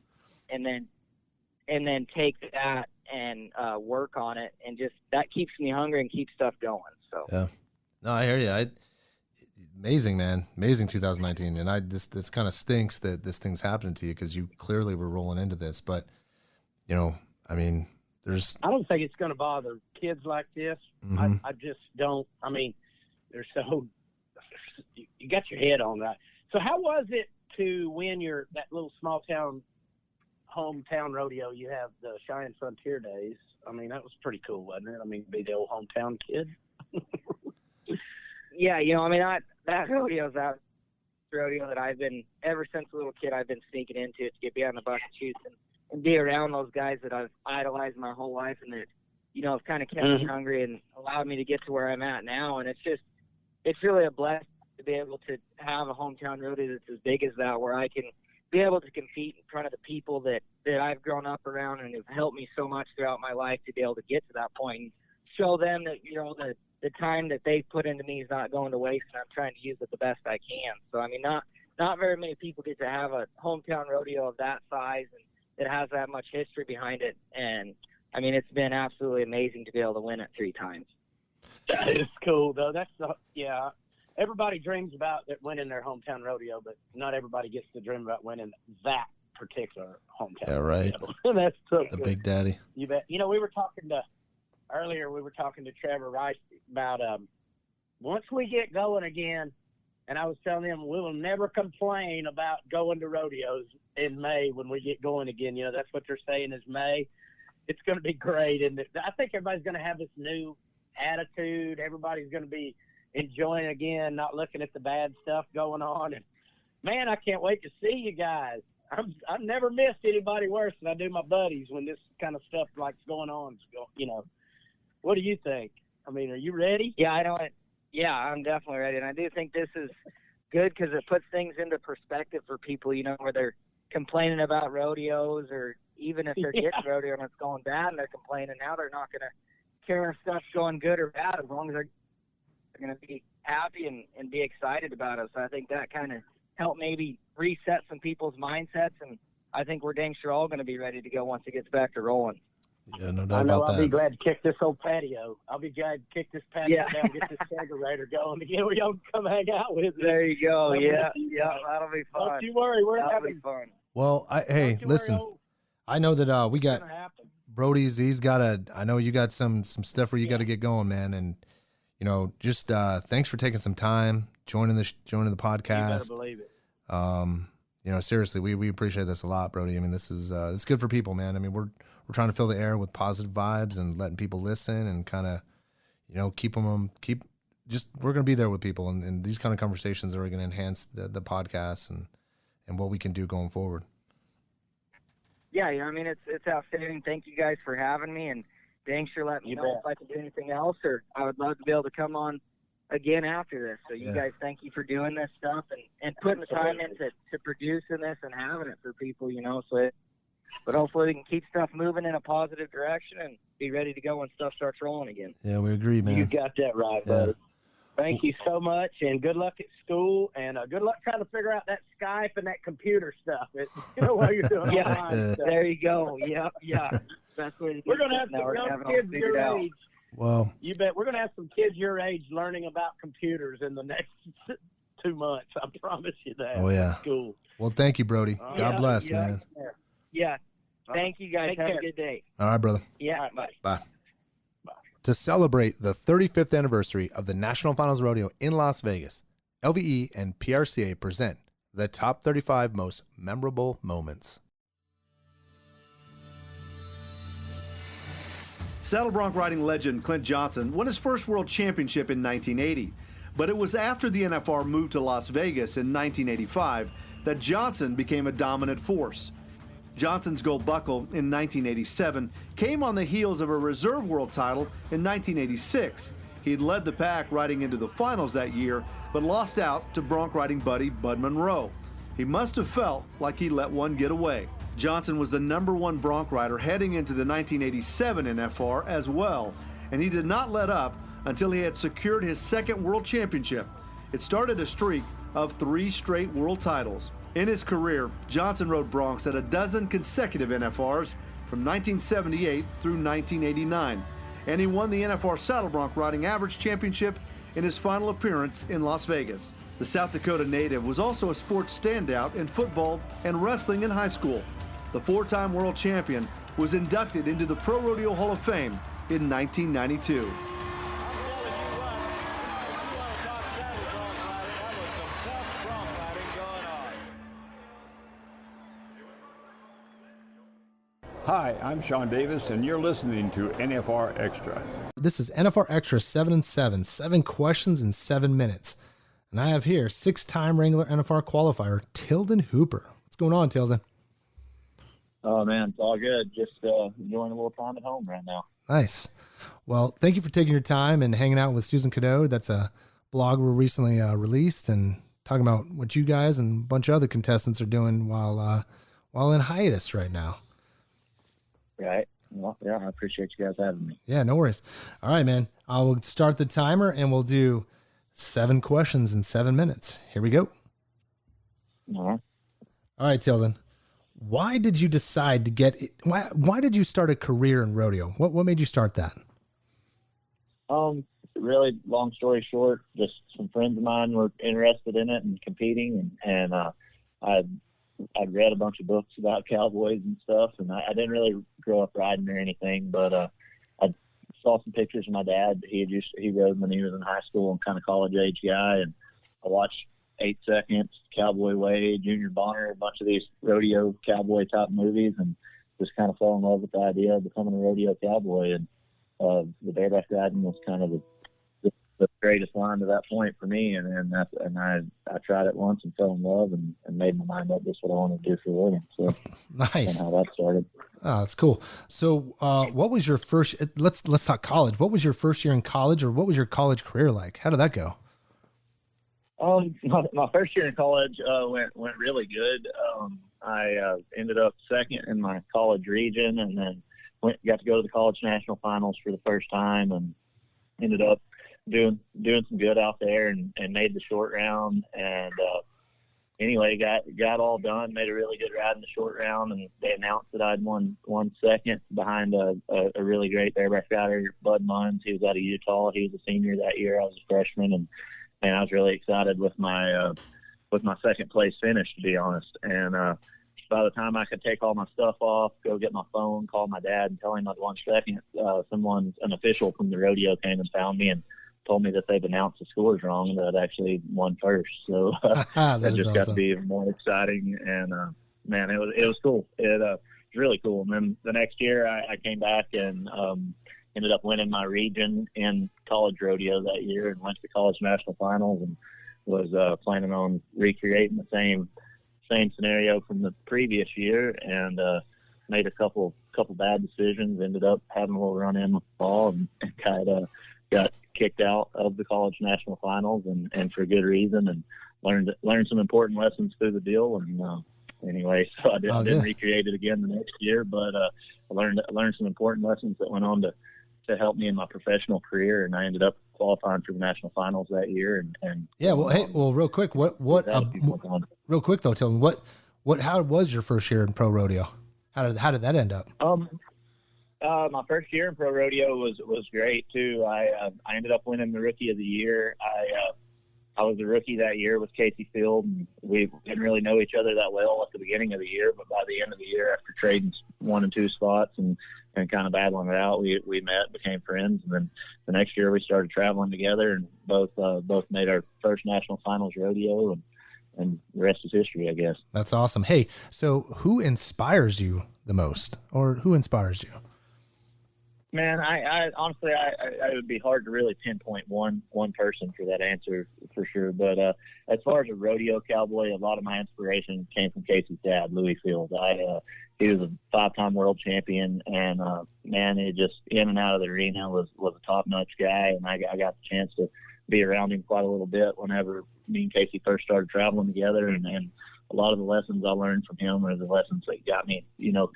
S18: And then take that and work on it, and just that keeps me hungry and keeps stuff going. So
S2: yeah. No, I hear you. Amazing, man. Amazing 2019. And this kind of stinks that this thing's happening to you because you clearly were rolling into this. But, there's.
S19: I don't think it's going to bother kids like this.
S2: Mm-hmm.
S19: I just don't. They're so. You got your head on that. So how was it to win that little small town hometown rodeo? You have the Cheyenne Frontier Days. That was pretty cool, wasn't it? Be the old hometown kid.
S18: Yeah, that rodeo's that rodeo that I've been, ever since a little kid, I've been sneaking into to get behind the bucket chutes and be around those guys that I've idolized my whole life and that, have kind of kept me hungry and allowed me to get to where I'm at now. And it's really a blessing to be able to have a hometown rodeo that's as big as that, where I can be able to compete in front of the people that I've grown up around and have helped me so much throughout my life to be able to get to that point and show them that, the time that they put into me is not going to waste, and I'm trying to use it the best I can. So, not very many people get to have a hometown rodeo of that size and that has that much history behind it. And, it's been absolutely amazing to be able to win it 3 times.
S19: That is cool, though. Everybody dreams about winning their hometown rodeo, but not everybody gets to dream about winning that particular hometown.
S2: Yeah, right.
S19: Rodeo. That's so
S2: the
S19: good.
S2: Big Daddy.
S19: You bet. We were talking to Trevor Rice about once we get going again, and I was telling him we will never complain about going to rodeos in May when we get going again. That's what they're saying is May. It's going to be great, and I think everybody's going to have this new attitude. Everybody's going to be enjoying again, not looking at the bad stuff going on. And man, I can't wait to see you guys. I've never missed anybody worse than I do my buddies when this kind of stuff like's going on. What do you think? Are you ready?
S18: Yeah, I know it. Yeah, I'm definitely ready. And I do think this is good because it puts things into perspective for people, where they're complaining about rodeos, or even if they're getting rodeo and it's going bad and they're complaining, now they're not going to care if stuff's going good or bad as long as they're going to be happy and be excited about it. So I think that kind of helped maybe reset some people's mindsets, and I think we're dang sure all going to be ready to go once it gets back to rolling.
S2: Yeah, no doubt about that.
S19: I'll be glad to kick this old patio. I'll be glad to kick this patio down, get this kegerator going again where y'all can come hang out with me.
S18: There you go. Yeah, that'll be fun.
S19: Don't you worry, we're having
S18: fun.
S2: Well, listen, I know that we got Brody's. I know you got some stuff where you got to get going, man, and just thanks for taking some time joining the podcast.
S19: You better believe it.
S2: Seriously, we appreciate this a lot, Brody. This is it's good for people, man. We're trying to fill the air with positive vibes and letting people listen and kind of, keep we're going to be there with people, and these kind of conversations are going to enhance the podcast and what we can do going forward.
S18: Yeah, I mean, it's outstanding. Thank you guys for having me, and thanks for letting me know if I can do anything else, or I would love to be able to come on again after this. So you guys, thank you for doing this stuff and putting the time into producing this and having it for people, but hopefully we can keep stuff moving in a positive direction and be ready to go when stuff starts rolling again.
S2: Yeah, we agree, man.
S19: You got that right, buddy. Thank you so much, and good luck at school, and good luck trying to figure out that Skype and that computer stuff. While you're doing online stuff.
S18: There you go. Yep, yeah. That's what
S19: we're going to have some young kids your age.
S2: Well,
S19: you bet. We're going to have some kids your age learning about computers in the next 2 months. I promise you that.
S2: Oh, yeah.
S19: Cool.
S2: Well, thank you, Brody. God bless, man.
S18: Yeah. Thank you, guys. Have a good day.
S2: All right, brother.
S18: Yeah, bye.
S2: Bye. To celebrate the 35th anniversary of the National Finals Rodeo in Las Vegas, LVE and PRCA present the top 35 most memorable moments.
S5: Saddle bronc riding legend Clint Johnson won his first world championship in 1980, but it was after the NFR moved to Las Vegas in 1985 that Johnson became a dominant force. Johnson's gold buckle in 1987 came on the heels of a reserve world title in 1986. He'd led the pack riding into the finals that year, but lost out to bronc riding buddy Bud Monroe. He must have felt like he let one get away. Johnson was the #1 bronc rider heading into the 1987 NFR as well, and he did not let up until he had secured his second world championship. It started a streak of 3 straight world titles. In his career, Johnson rode broncs at a dozen consecutive NFRs from 1978 through 1989, and he won the NFR Saddle Bronc Riding Average Championship in his final appearance in Las Vegas. The South Dakota native was also a sports standout in football and wrestling in high school. The 4-time world champion was inducted into the Pro Rodeo Hall of Fame in 1992.
S20: Hi, I'm Sean Davis, and you're listening to NFR Extra.
S2: This is NFR Extra 7 and 7, 7 questions in 7 minutes. And I have here 6-time Wrangler NFR Qualifier, Tilden Hooper. What's going on, Tilden?
S3: Oh, man, it's all good. Just enjoying a little time at home right now.
S2: Nice. Well, thank you for taking your time and hanging out with Susan Cadeau. That's a blog we recently released and talking about what you guys and a bunch of other contestants are doing while in hiatus right now.
S3: Right. Well, yeah, I appreciate you guys having me.
S2: Yeah, no worries. All right, man. I will start the timer and we'll do 7 questions in 7 minutes. Here we go.
S3: All
S2: right, Tilden. Why did you decide to get it? Why did you start a career in rodeo? What made you start that?
S3: Really long story short, just some friends of mine were interested in it and competing, and I'd read a bunch of books about cowboys and stuff, and I didn't really grow up riding or anything, but I saw some pictures of my dad. He rode when he was in high school and kind of college age guy, and I watched 8 Seconds, Cowboy Way, Junior Bonner, a bunch of these rodeo cowboy type movies, and just kind of fell in love with the idea of becoming a rodeo cowboy. And the bareback riding was kind of the greatest line to that point for me, and I tried it once and fell in love and made my mind up. This is what I want to do for a living. So
S2: nice.
S3: That's how that started.
S2: Oh, that's cool. So, what was your first? Let's talk college. What was your first year in college, or what was your college career like? How did that go?
S3: My first year in college went really good. I ended up second in my college region, and then got to go to the college national finals for the first time, and ended up doing some good out there, and made the short round. And anyway, got all done, made a really good ride in the short round, and they announced that I'd won second behind a really great bareback rider, Bud Munns. He was out of Utah. He was a senior that year. I was a freshman, and I was really excited with my second place finish, to be honest. And by the time I could take all my stuff off, go get my phone, call my dad, and tell him I'd won second, an official from the rodeo came and found me and told me that they'd announced the scores wrong and that I'd actually won first. So it just got to be even more exciting. And man, it was cool. It was really cool. And then the next year I came back and
S21: ended up winning my region in college rodeo that year and went to college national finals and was planning on recreating the same scenario from the previous year, and made a couple bad decisions, ended up having a little run in with the ball and kind of got kicked out of the college national finals, and for good reason, and learned some important lessons through the deal. And anyway, so I didn't recreate it again the next year, but I learned some important lessons that went on to help me in my professional career, and I ended up qualifying for the national finals that year. And
S2: yeah, well, hey, real quick, real quick though, tell me how was your first year in pro rodeo? How did that end up?
S21: My first year in pro rodeo was great too. I ended up winning the rookie of the year. I was a rookie that year with Casey Field, and we didn't really know each other that well at the beginning of the year, but by the end of the year, after trading 1 and 2 spots and kind of battling it out, we met, became friends, and then the next year we started traveling together, and both made our first national finals rodeo, and the rest is history, I guess.
S2: That's awesome. Hey, so who inspires you the most, or who inspires you?
S21: Man, I honestly, it would be hard to really pinpoint one person for that answer for sure. But as far as a rodeo cowboy, a lot of my inspiration came from Casey's dad, Louis Field. He was a 5-time world champion, and man, it just in and out of the arena was a top-notch guy, and I got the chance to be around him quite a little bit whenever me and Casey first started traveling together, and a lot of the lessons I learned from him are the lessons that got me,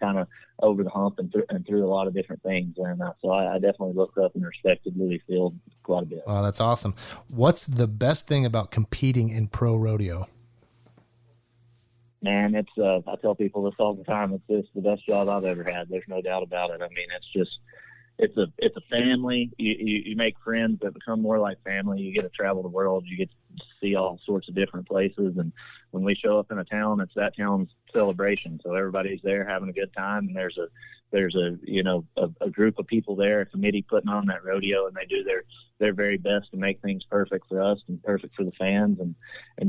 S21: kind of over the hump and through a lot of different things. And so I definitely looked up and respected Louis Field quite a bit.
S2: Wow, that's awesome. What's the best thing about competing in pro rodeo?
S21: Man, it's I tell people this all the time. It's the best job I've ever had. There's no doubt about it. I mean, it's a family. You make friends that become more like family. You get to travel the world. You get to see all sorts of different places. And when we show up in a town, it's that town's celebration. So everybody's there having a good time. And there's a group of people there, a committee putting on that rodeo, and they do their very best to make things perfect for us and perfect for the fans. And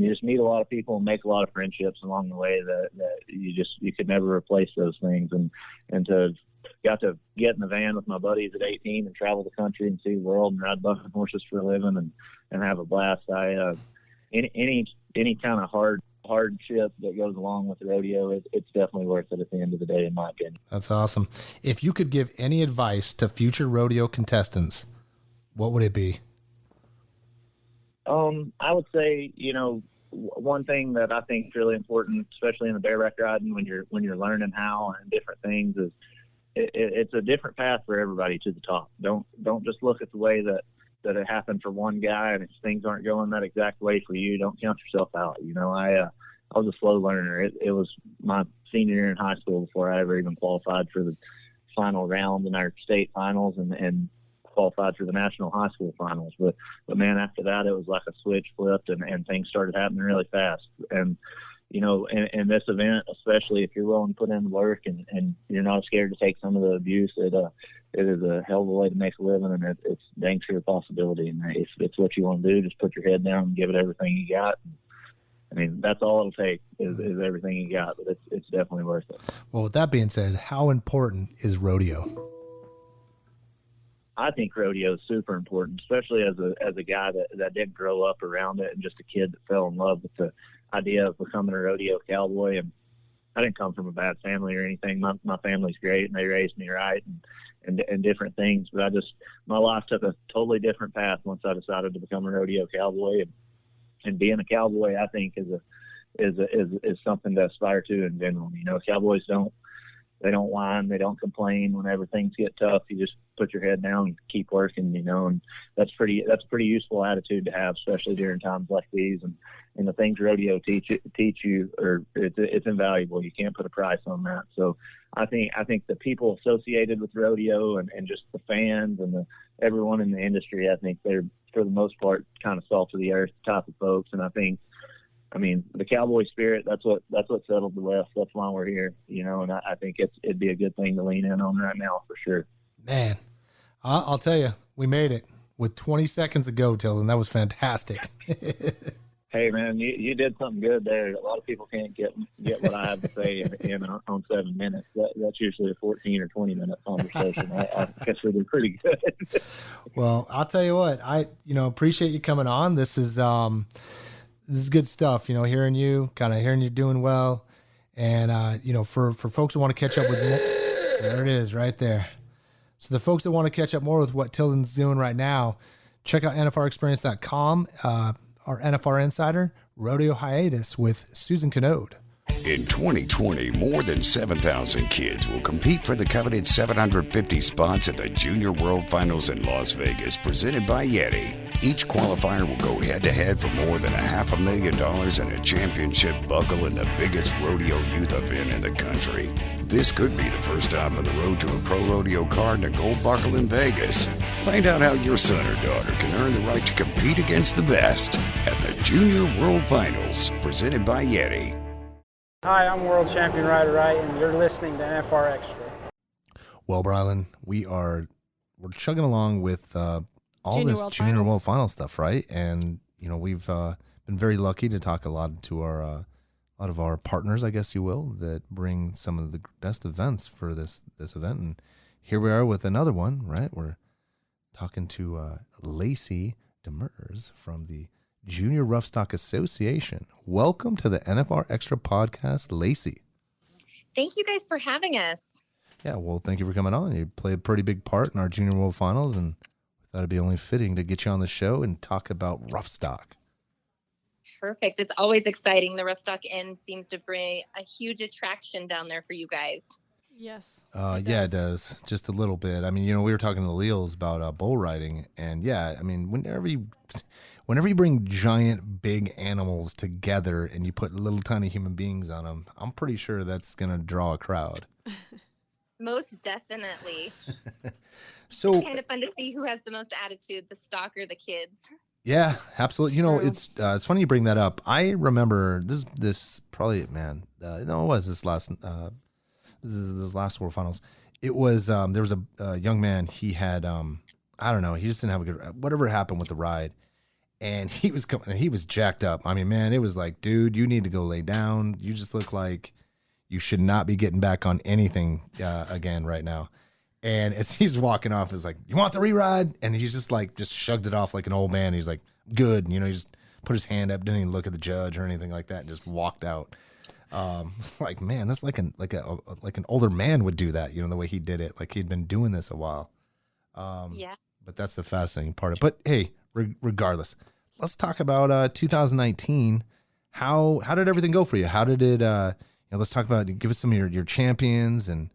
S21: you just meet a lot of people and make a lot of friendships along the way that you could never replace those things. And to got to get in the van with my buddies at 18 and travel the country and see the world and ride bucking horses for a living and have a blast. Any kind of hardship that goes along with the rodeo, it's definitely worth it at the end of the day, in my opinion.
S2: That's awesome. If you could give any advice to future rodeo contestants, what would it be?
S21: I would say, one thing that I think is really important, especially in the bareback riding, when you're learning how and different things, is it's a different path for everybody to the top. Don't just look at the way that it happened for one guy, and if things aren't going that exact way for you, don't count yourself out. I was a slow learner. It was my senior year in high school before I ever even qualified for the final round in our state finals and qualified for the national high school finals. But man, after that, it was like a switch flipped and things started happening really fast. And in this event, especially if you're willing to put in the work and you're not scared to take some of the abuse, it is a hell of a way to make a living, and it's dang sure a possibility. And if it's what you want to do, just put your head down and give it everything you got. I mean, that's all it'll take is everything you got, but it's definitely worth it.
S2: Well, with that being said, how important is rodeo?
S21: I think rodeo is super important, especially as a guy that didn't grow up around it and just a kid that fell in love with the idea of becoming a rodeo cowboy. And I didn't come from a bad family or anything. My family's great, and they raised me right and different things. But my life took a totally different path once I decided to become a rodeo cowboy. And being a cowboy, I think, is something to aspire to in general. Cowboys don't whine, they don't complain whenever things get tough. You just put your head down and keep working, and that's a pretty useful attitude to have, especially during times like these. And the things rodeo teach you, it's invaluable. You can't put a price on that. So I think the people associated with rodeo and just the fans and everyone in the industry, I think they're, for the most part, kind of salt of the earth type of folks. And I mean, the cowboy spirit, that's what settled the West. That's why we're here, and I think it'd be a good thing to lean in on right now for sure.
S2: Man, I'll tell you, we made it with 20 seconds to go, Tilden. That was fantastic.
S21: Hey man, you did something good there. A lot of people can't get what I have to say on 7 minutes. That's usually a 14 or 20-minute conversation. I guess we did pretty good.
S2: Well, I'll tell you what, I appreciate you coming on. This is good stuff. Hearing you doing well, and for folks who want to catch up with more, there it is right there. So the folks that want to catch up more with what Tilden's doing right now, check out NFRexperience.com. Our NFR Insider, Rodeo Hiatus with Susan Canode.
S1: In 2020, more than 7,000 kids will compete for the coveted 750 spots at the Junior World Finals in Las Vegas, presented by Yeti. Each qualifier will go head-to-head for more than $500,000 and a championship buckle in the biggest rodeo youth event in the country. This could be the first stop on the road to a pro rodeo card and a gold buckle in Vegas. Find out how your son or daughter can earn the right to compete against the best at the Junior World Finals, presented by Yeti.
S22: Hi, I'm World Champion Ryder Wright, and you're listening to NFR Extra.
S2: Well, Brylan, we're chugging along with all this Junior World Final stuff, right? And we've been very lucky to talk a lot to a lot of our partners, I guess you will, that bring some of the best events for this event. And here we are with another one, right? We're talking to Lacie DeMers from the Junior Roughstock Association. Welcome to the NFR Extra podcast, Lacie.
S23: Thank you guys for having us.
S2: Yeah, well, thank you for coming on. You played a pretty big part in our Junior World Finals, and we thought it'd be only fitting to get you on the show and talk about roughstock.
S23: Perfect. It's always exciting. The roughstock end seems to bring a huge attraction down there for you guys.
S6: Yes.
S2: It does. Just a little bit. I mean, we were talking to Leals about bull riding, and yeah, I mean, whenever you bring giant, big animals together and you put little tiny human beings on them, I'm pretty sure that's going to draw a crowd.
S23: Most definitely.
S2: So
S23: it's kind of fun to see who has the most attitude, the stock or the kids.
S2: Yeah, absolutely. It's funny you bring that up. I remember this probably, man, it was this last World Finals. It was, there was a young man, he had, I don't know, he just didn't have a good, whatever happened with the ride. And he was coming, he was jacked up. I mean, man, it was like, dude, you need to go lay down. You just look like you should not be getting back on anything again right now. And as he's walking off, it's like, you want the re-ride? And he's just shrugged it off like an old man. He's like, good. He just put his hand up, didn't even look at the judge or anything like that, and just walked out. It's like, man, that's like an older man would do that, the way he did it. Like he'd been doing this a while.
S23: Yeah.
S2: But that's the fascinating part of it. But hey, regardless, let's talk about 2019. How did everything go for you? How did it, let's talk about, give us some of your champions and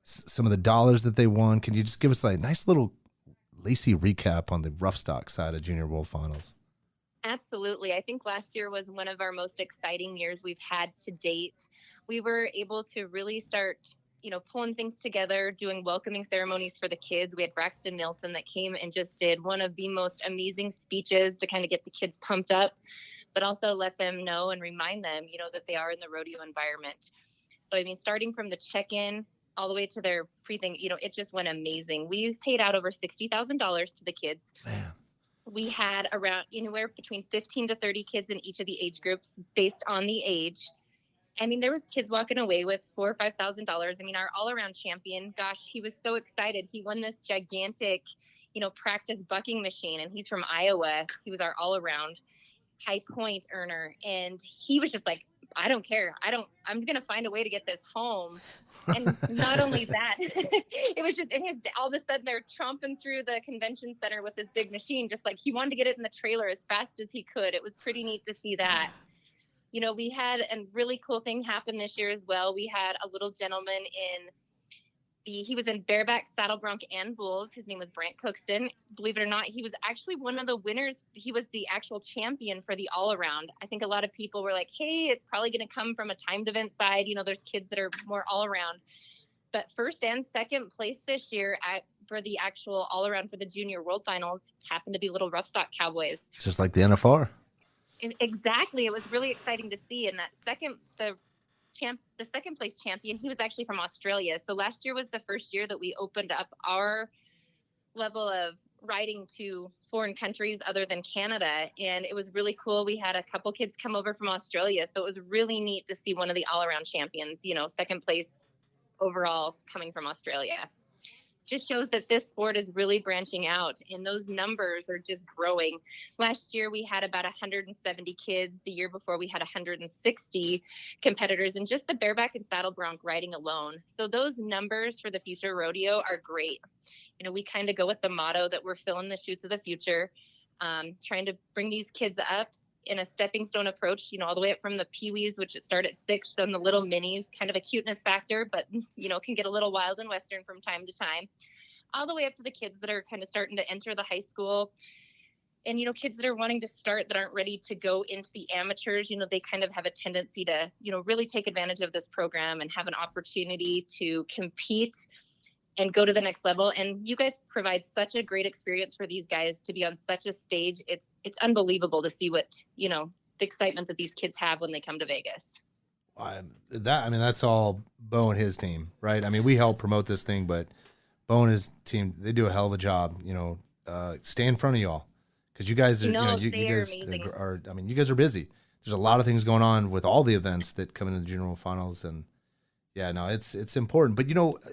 S2: some of the dollars that they won. Can you just give us a nice little Lacie recap on the roughstock side of Junior World Finals?
S23: Absolutely. I think last year was one of our most exciting years we've had to date. We were able to really start, pulling things together, doing welcoming ceremonies for the kids. We had Braxton Nielsen that came and just did one of the most amazing speeches to kind of get the kids pumped up, but also let them know and remind them, that they are in the rodeo environment. So, starting from the check-in all the way to their pre-thing, it just went amazing. We've paid out over $60,000 to the kids. Man. We had around anywhere between 15 to 30 kids in each of the age groups based on the age. There was kids walking away with $4,000 or $5,000. Our all-around champion, gosh, he was so excited. He won this gigantic, practice bucking machine, and he's from Iowa. He was our all-around high point earner, and he was just like, I don't care. I'm going to find a way to get this home. And not only that, it was just, all of a sudden they're tromping through the convention center with this big machine, just like he wanted to get it in the trailer as fast as he could. It was pretty neat to see that. We had a really cool thing happen this year as well. We had a little gentleman he was in bareback, saddle bronc, and bulls. His name was Brant Cookston. Believe it or not, he was actually one of the winners. He was the actual champion for the all-around. I think a lot of people were like, hey, it's probably going to come from a timed event side. There's kids that are more all-around. But first and second place this year for the actual all-around for the Junior World Finals happened to be little Roughstock Cowboys.
S2: Just like the NFR.
S23: Exactly. It was really exciting to see. And the second place champion, he was actually from Australia. So last year was the first year that we opened up our level of riding to foreign countries other than Canada, and it was really cool. We had a couple kids come over from Australia, so it was really neat to see one of the all-around champions, second place overall coming from Australia. Just shows that this sport is really branching out, and those numbers are just growing. Last year we had about 170 kids. The year before we had 160 competitors in just the bareback and saddle bronc riding alone. So those numbers for the future rodeo are great. We kind of go with the motto that we're filling the chutes of the future, trying to bring these kids up in a stepping stone approach, all the way up from the peewees, which start at 6, and the little minis, kind of a cuteness factor, but, can get a little wild and Western from time to time, all the way up to the kids that are kind of starting to enter the high school. And, kids that are wanting to start that aren't ready to go into the amateurs, they kind of have a tendency to, really take advantage of this program and have an opportunity to compete and go to the next level. And you guys provide such a great experience for these guys to be on such a stage. It's unbelievable to see what, the excitement that these kids have when they come to Vegas.
S2: That's all Bo and his team, right? We help promote this thing, but Bo and his team, they do a hell of a job, stay in front of y'all. Cause you guys are, you guys are, you guys are busy. There's a lot of things going on with all the events that come into the Junior World Finals, and yeah, no, it's important. But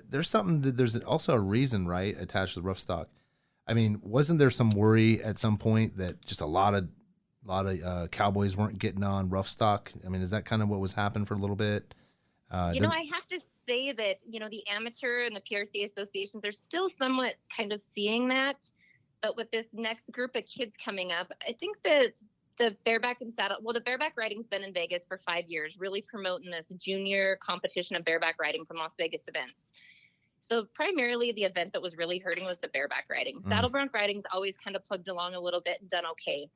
S2: there's also a reason, right, attached to the rough stock. Wasn't there some worry at some point that just a lot of cowboys weren't getting on rough stock? Is that kind of what was happening for a little bit?
S23: I have to say that, the amateur and the PRCA associations are still somewhat kind of seeing that. But with this next group of kids coming up, I think that the bareback and saddle, the bareback riding's been in Vegas for 5 years, really promoting this junior competition of bareback riding from Las Vegas events. So primarily the event that was really hurting was the bareback riding. Saddle bronc riding's always kind of plugged along a little bit and done okay.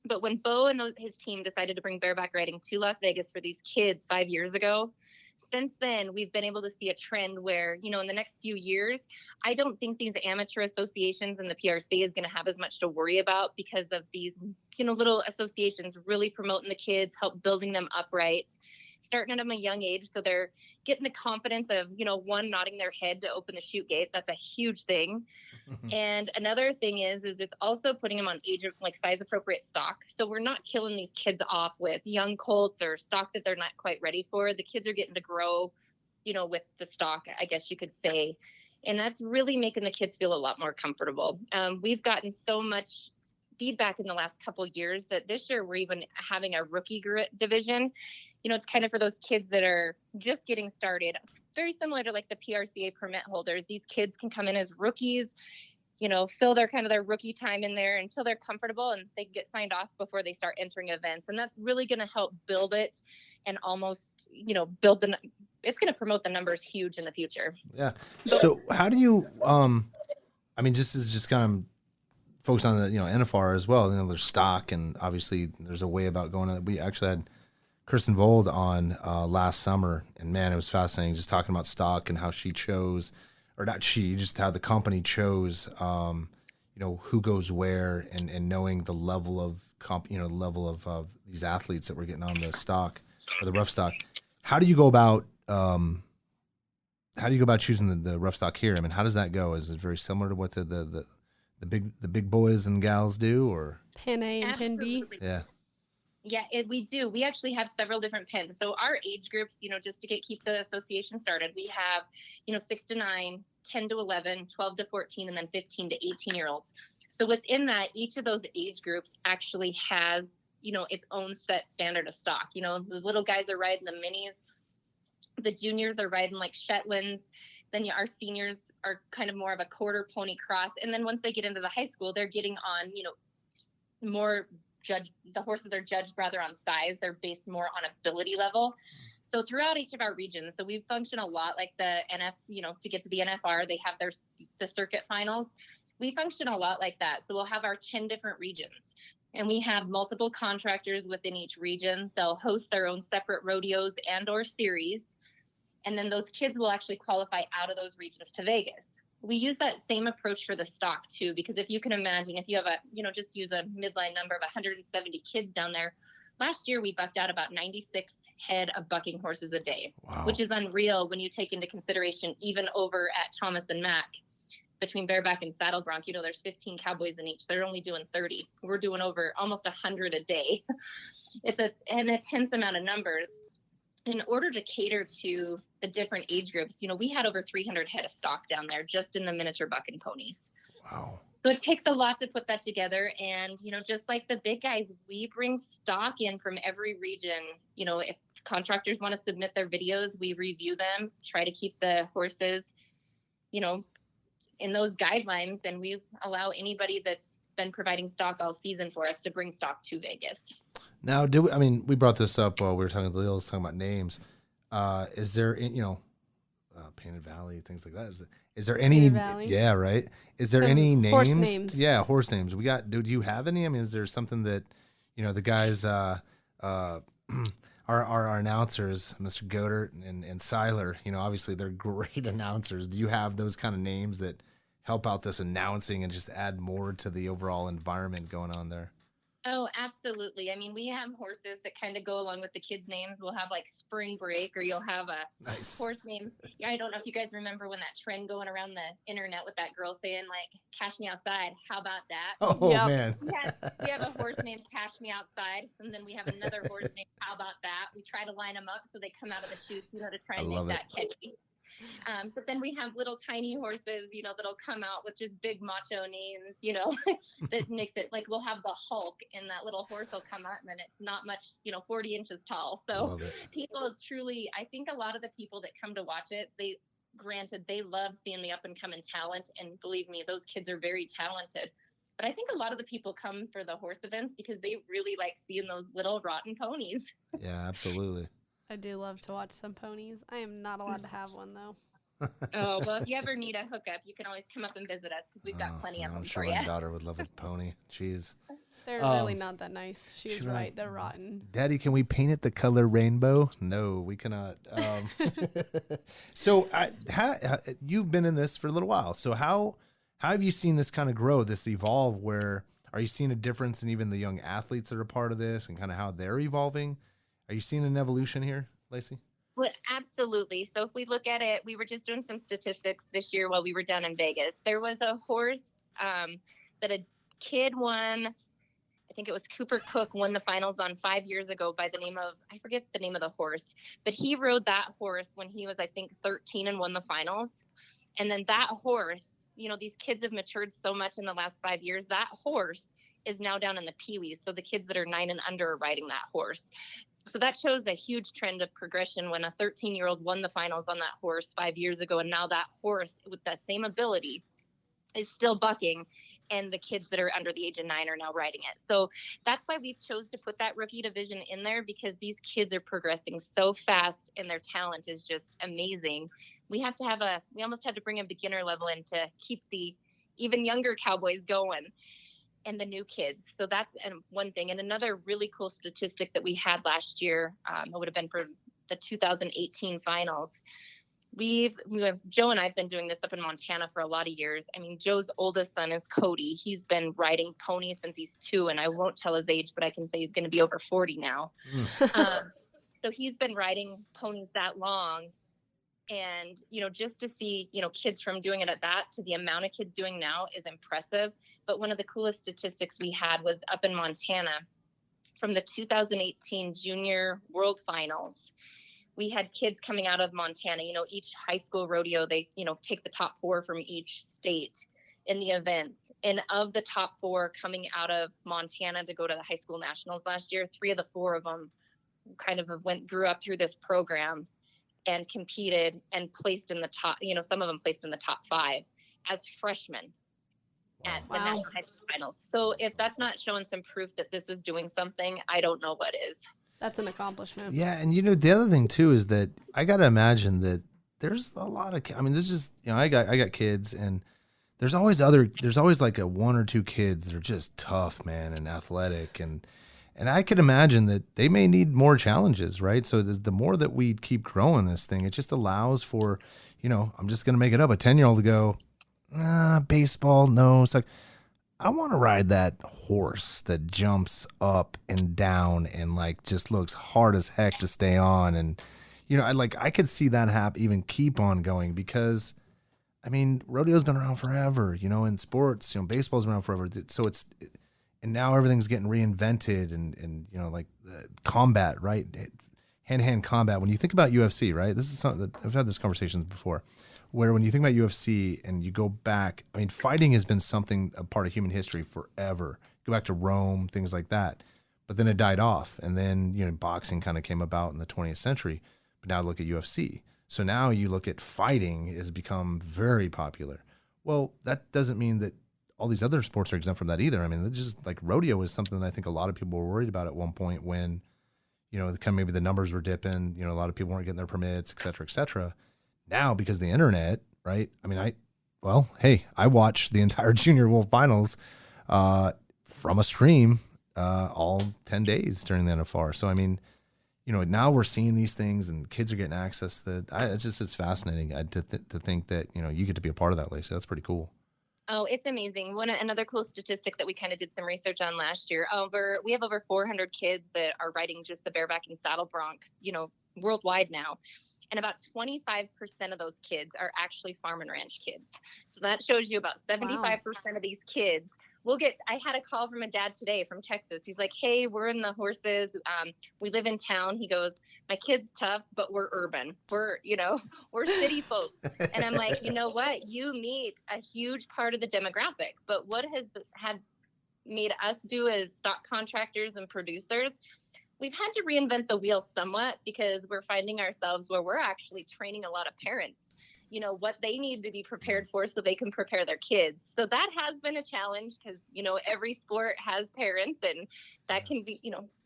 S23: But when Bo and his team decided to bring bareback riding to Las Vegas for these kids 5 years ago, since then, we've been able to see a trend where, in the next few years, I don't think these amateur associations and the PRC is going to have as much to worry about because of these, little associations really promoting the kids, help building them upright, starting at a young age. So they're getting the confidence of, one, nodding their head to open the chute gate. That's a huge thing. And another thing is it's also putting them on size appropriate stock. So we're not killing these kids off with young colts or stock that they're not quite ready for. The kids are getting to grow, with the stock, I guess you could say. And that's really making the kids feel a lot more comfortable. We've gotten so much feedback in the last couple of years that this year we're even having a rookie division. It's kind of for those kids that are just getting started, very similar to the PRCA permit holders. These kids can come in as rookies, fill their rookie time in there until they're comfortable and they get signed off before they start entering events. And that's really going to help build it and almost, it's going to promote the numbers huge in the future.
S2: Yeah. So how do you, just kind of focus on the, NFR as well. There's stock, and obviously there's a way about going on. We actually had Kristen Vold on last summer, and man, it was fascinating just talking about stock and how she chose, or not she, just how the company chose, who goes where, and knowing the level of these athletes that were getting on the stock or the rough stock. How do you go about choosing the rough stock here? How does that go? Is it very similar to what the big boys and gals do, or
S6: Pin A and Pin B?
S2: Yeah.
S23: Yeah, we do. We actually have several different pins. So our age groups, just to keep the association started, we have, 6 to 9, 10 to 11, 12 to 14, and then 15 to 18-year-olds. So within that, each of those age groups actually has, its own set standard of stock. The little guys are riding the minis. The juniors are riding Shetlands. Then our seniors are kind of more of a quarter pony cross. And then once they get into the high school, they're getting on, more the horses are judged rather on size. They're based more on ability level. So throughout each of our regions, so we function a lot like the to get to the NFR, they have the circuit finals. We function a lot like that. So we'll have our 10 different regions, and we have multiple contractors within each region. They'll host their own separate rodeos and or series. And then those kids will actually qualify out of those regions to Vegas. We use that same approach for the stock too, because if you can imagine, if you have just use a midline number of 170 kids down there. Last year, we bucked out about 96 head of bucking horses a day, which is unreal when you take into consideration even over at Thomas and Mack. between bareback and saddle bronc, there's 15 cowboys in each. They're only doing 30. We're doing over almost 100 a day. It's an intense amount of numbers. In order to cater to the different age groups, we had over 300 head of stock down there just in the miniature buck and ponies.
S2: Wow.
S23: So it takes a lot to put that together. And, just like the big guys, we bring stock in from every region. If contractors want to submit their videos, we review them, try to keep the horses, in those guidelines. And we allow anybody that's been providing stock all season for us to bring stock to Vegas.
S2: Now, we brought this up while we were talking to Lil, talking about names. Is there, Painted Valley, things like that. Is there any? Yeah, right. Is there any names?
S6: Horse names.
S2: Yeah, horse names. Do you have any? Is there something that, the guys, our announcers, Mr. Godert and Seiler, obviously they're great announcers. Do you have those kind of names that help out this announcing and just add more to the overall environment going on there?
S23: Oh, absolutely. We have horses that kind of go along with the kids' names. We'll have like Spring Break, or you'll have a horse name. I don't know if you guys remember when that trend going around the internet with that girl saying like, "Cash me outside." How about that?
S2: Oh, yep. Man.
S23: We have a horse named Cash Me Outside. And then we have another horse named How About That. We try to line them up so they come out of the chute, to try and make that catchy. But then we have little tiny horses, that'll come out with just big macho names, that makes it like we'll have the Hulk, and that little horse will come out and then it's not much, 40 inches tall. So people truly, I think a lot of the people that come to watch it, they love seeing the up and coming talent. And believe me, those kids are very talented. But I think a lot of the people come for the horse events because they really like seeing those little rotten ponies.
S2: Yeah, absolutely.
S6: I do love to watch some ponies. I am not allowed to have one, though.
S23: Oh, well, if you ever need a hookup, you can always come up and visit us because we've got plenty of them for you.
S2: I'm sure my daughter would love a pony. Jeez.
S6: They're really not that nice. She's right. They're rotten.
S2: Daddy, can we paint it the color rainbow? No, we cannot. So you've been in this for a little while. So how have you seen this kind of grow, this evolve? Where are you seeing a difference in even the young athletes that are part of this and kind of how they're evolving? Are you seeing an evolution here, Lacie?
S23: Well, absolutely. So if we look at it, we were just doing some statistics this year while we were down in Vegas. There was a horse that a kid won. I think it was Cooper Cook won the finals on 5 years ago by the name of, I forget the name of the horse, but he rode that horse when he was, I think, 13 and won the finals. And then that horse, these kids have matured so much in the last 5 years. That horse is now down in the peewees. So the kids that are 9 and under are riding that horse. So that shows a huge trend of progression when a 13-year-old won the finals on that horse 5 years ago. And now that horse with that same ability is still bucking, and the kids that are under the age of 9 are now riding it. So that's why we chose to put that rookie division in there, because these kids are progressing so fast and their talent is just amazing. We almost had to bring a beginner level in to keep the even younger cowboys going and the new kids. So that's one thing. And another really cool statistic that we had last year, it would have been for the 2018 finals. Joe and I have been doing this up in Montana for a lot of years. Joe's oldest son is Cody. He's been riding ponies since he's 2, and I won't tell his age, but I can say he's going to be over 40 now. So he's been riding ponies that long. And, just to see, kids from doing it at that to the amount of kids doing now is impressive. But one of the coolest statistics we had was up in Montana from the 2018 Junior World Finals. We had kids coming out of Montana, each high school rodeo, they, take the top 4 from each state in the events. And of the top 4 coming out of Montana to go to the high school nationals last year, 3 of the 4 of them kind of grew up through this program and competed and placed in the top, some of them placed in the top 5 as freshmen at the National High School Finals. So if that's not showing some proof that this is doing something, I don't know what is.
S6: That's an accomplishment.
S2: Yeah, and the other thing too is that I got to imagine that there's a lot of, this is, I got kids, and there's always like a 1 or 2 kids that are just tough, man, and athletic, and I could imagine that they may need more challenges, right? So the more that we keep growing this thing, it just allows for, I'm just going to make it up, a 10-year-old to go, baseball, no. It's like, I want to ride that horse that jumps up and down and like just looks hard as heck to stay on. And, I could see that even keep on going, because
S4: I mean, rodeo's been around forever, in sports, baseball's been around forever. So and now everything's getting reinvented and like combat, right? Hand-to-hand combat. When you think about UFC, right? This is something that I've had this conversations before, where when you think about UFC and you go back, I mean, fighting has been a part of human history forever. Go back to Rome, things like that. But then it died off. And then, boxing kind of came about in the 20th century. But now look at UFC. So now you look at fighting has become very popular. Well, that doesn't mean that all these other sports are exempt from that either. I mean, it's just like rodeo is something that I think a lot of people were worried about at one point when, kind of maybe the numbers were dipping, a lot of people weren't getting their permits, et cetera, et cetera. Now, because of the internet, right? I mean, I watched the entire Junior World Finals from a stream all 10 days during the NFR. So, I mean, now we're seeing these things and kids are getting access it's fascinating to think that, you get to be a part of that, Lacie. That's pretty cool.
S23: Oh, it's amazing. Another cool statistic that we kind of did some research on last year, we have over 400 kids that are riding just the bareback and saddle bronc, worldwide now. And about 25% of those kids are actually farm and ranch kids. So that shows you about 75% of these kids I had a call from a dad today from Texas. He's like, hey, we're in the horses. We live in town. He goes, my kid's tough, but we're urban. We're city folks. And I'm like, you know what? You meet a huge part of the demographic. But what has made us do as stock contractors and producers, we've had to reinvent the wheel somewhat because we're finding ourselves where we're actually training a lot of parents, what they need to be prepared for so they can prepare their kids. So that has been a challenge because, every sport has parents and that can be,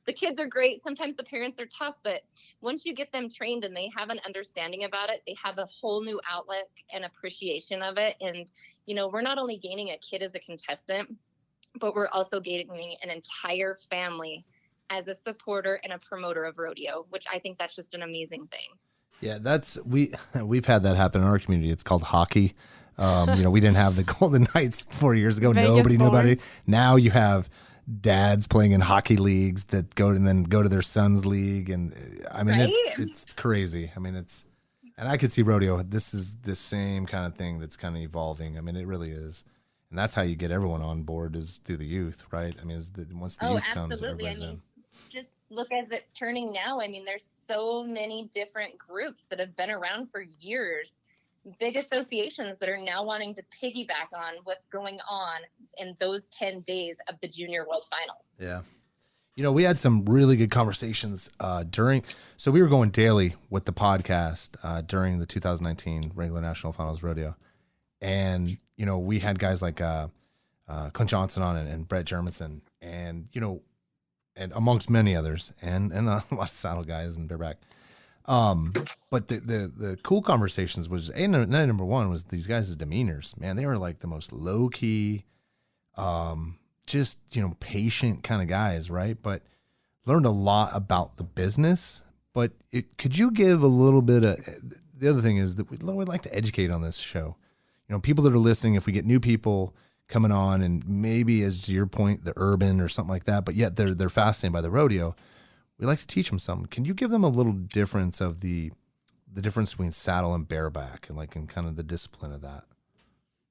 S23: the kids are great. Sometimes the parents are tough, but once you get them trained and they have an understanding about it, they have a whole new outlet and appreciation of it. And, we're not only gaining a kid as a contestant, but we're also gaining an entire family as a supporter and a promoter of rodeo, which I think that's just an amazing thing.
S4: Yeah, we've had that happen in our community. It's called hockey. We didn't have the Golden Knights 4 years ago. Nobody knew about it. Now you have dads playing in hockey leagues that go to their son's league, and I mean it's crazy. I mean and I could see rodeo. This is the same kind of thing that's kind of evolving. I mean it really is, and that's how you get everyone on board is through the youth, right? I mean once the youth comes, everybody's in.
S23: Just look as it's turning now. I mean, there's so many different groups that have been around for years, big associations that are now wanting to piggyback on what's going on in those 10 days of the Junior World Finals.
S4: Yeah. We had some really good conversations so we were going daily with the podcast during the 2019 Wrangler National Finals Rodeo. And, we had guys like Clint Johnson on and Brett Jermanson and, and amongst many others, and a lot of saddle guys and bareback. But the cool conversations was, number one was these guys' demeanors. Man, they were like the most low key, just patient kind of guys, right? But learned a lot about the business. But could you give a little bit of the other thing is that we'd like to educate on this show. People that are listening, if we get new people coming on and maybe, as to your point, the urban or something like that, but yet they're fascinated by the rodeo, we like to teach them something. Can you give them a little difference of the difference between saddle and bareback and kind of the discipline of that?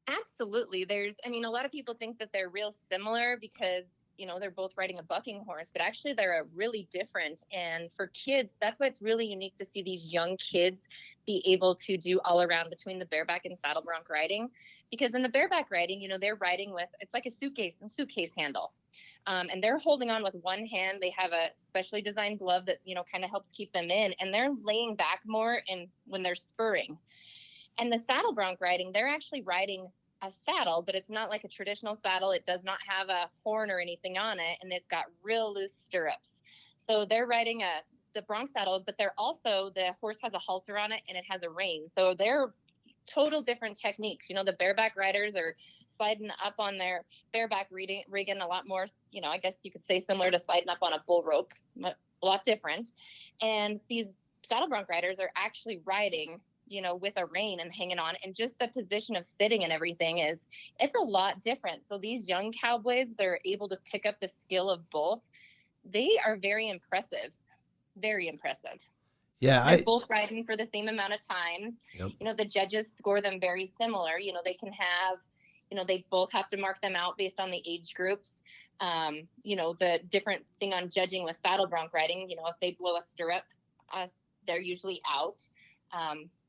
S23: Absolutely. A lot of people think that they're real similar because, they're both riding a bucking horse, but actually they're really different. And for kids, that's why it's really unique to see these young kids be able to do all around between the bareback and saddle bronc riding. Because in the bareback riding, they're riding with, it's like a suitcase handle. And they're holding on with one hand. They have a specially designed glove that, kind of helps keep them in. And they're laying back more when they're spurring. And the saddle bronc riding, they're actually riding a saddle, but it's not like a traditional saddle. It does not have a horn or anything on it. And it's got real loose stirrups. So they're riding the bronc saddle, but the horse has a halter on it and it has a rein. So they're total different techniques. The bareback riders are sliding up on their bareback rigging a lot more, I guess you could say similar to sliding up on a bull rope, a lot different. And these saddle bronc riders are actually riding, with a rein and hanging on, and just the position of sitting and everything it's a lot different. So these young cowboys, they're able to pick up the skill of both. They are very impressive. Very impressive.
S4: Yeah,
S23: They're both riding for the same amount of times.
S4: Yep.
S23: You know, the judges score them very similar. You know, they can have, you know, they both have to mark them out based on the age groups. You know, the different thing on judging with saddle bronc riding, you know, if they blow a stirrup, they're usually out.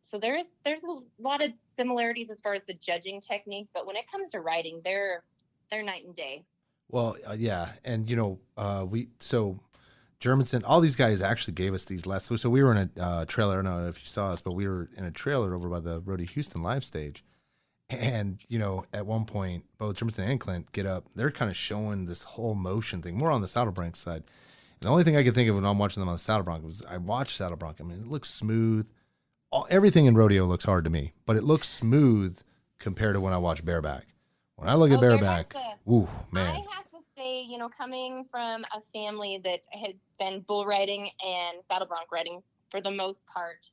S23: So there's a lot of similarities as far as the judging technique, but when it comes to riding, they're night and day.
S4: Well, yeah, and you know, Germanson, all these guys actually gave us these lessons. So we were in a trailer. I don't know if you saw us, but we were in a trailer over by the Brody Houston live stage. And, you know, at one point, both Germanson and Clint get up. They're kind of showing this whole motion thing, more on the saddle bronc side. And the only thing I could think of when I'm watching them on the saddle bronc was I watched saddle bronc. I mean, it looks smooth. Everything in rodeo looks hard to me, but it looks smooth compared to when I watch bareback. When I look at bareback, ooh, man.
S23: I have to say, you know, coming from a family that has been bull riding and saddle bronc riding for the most part,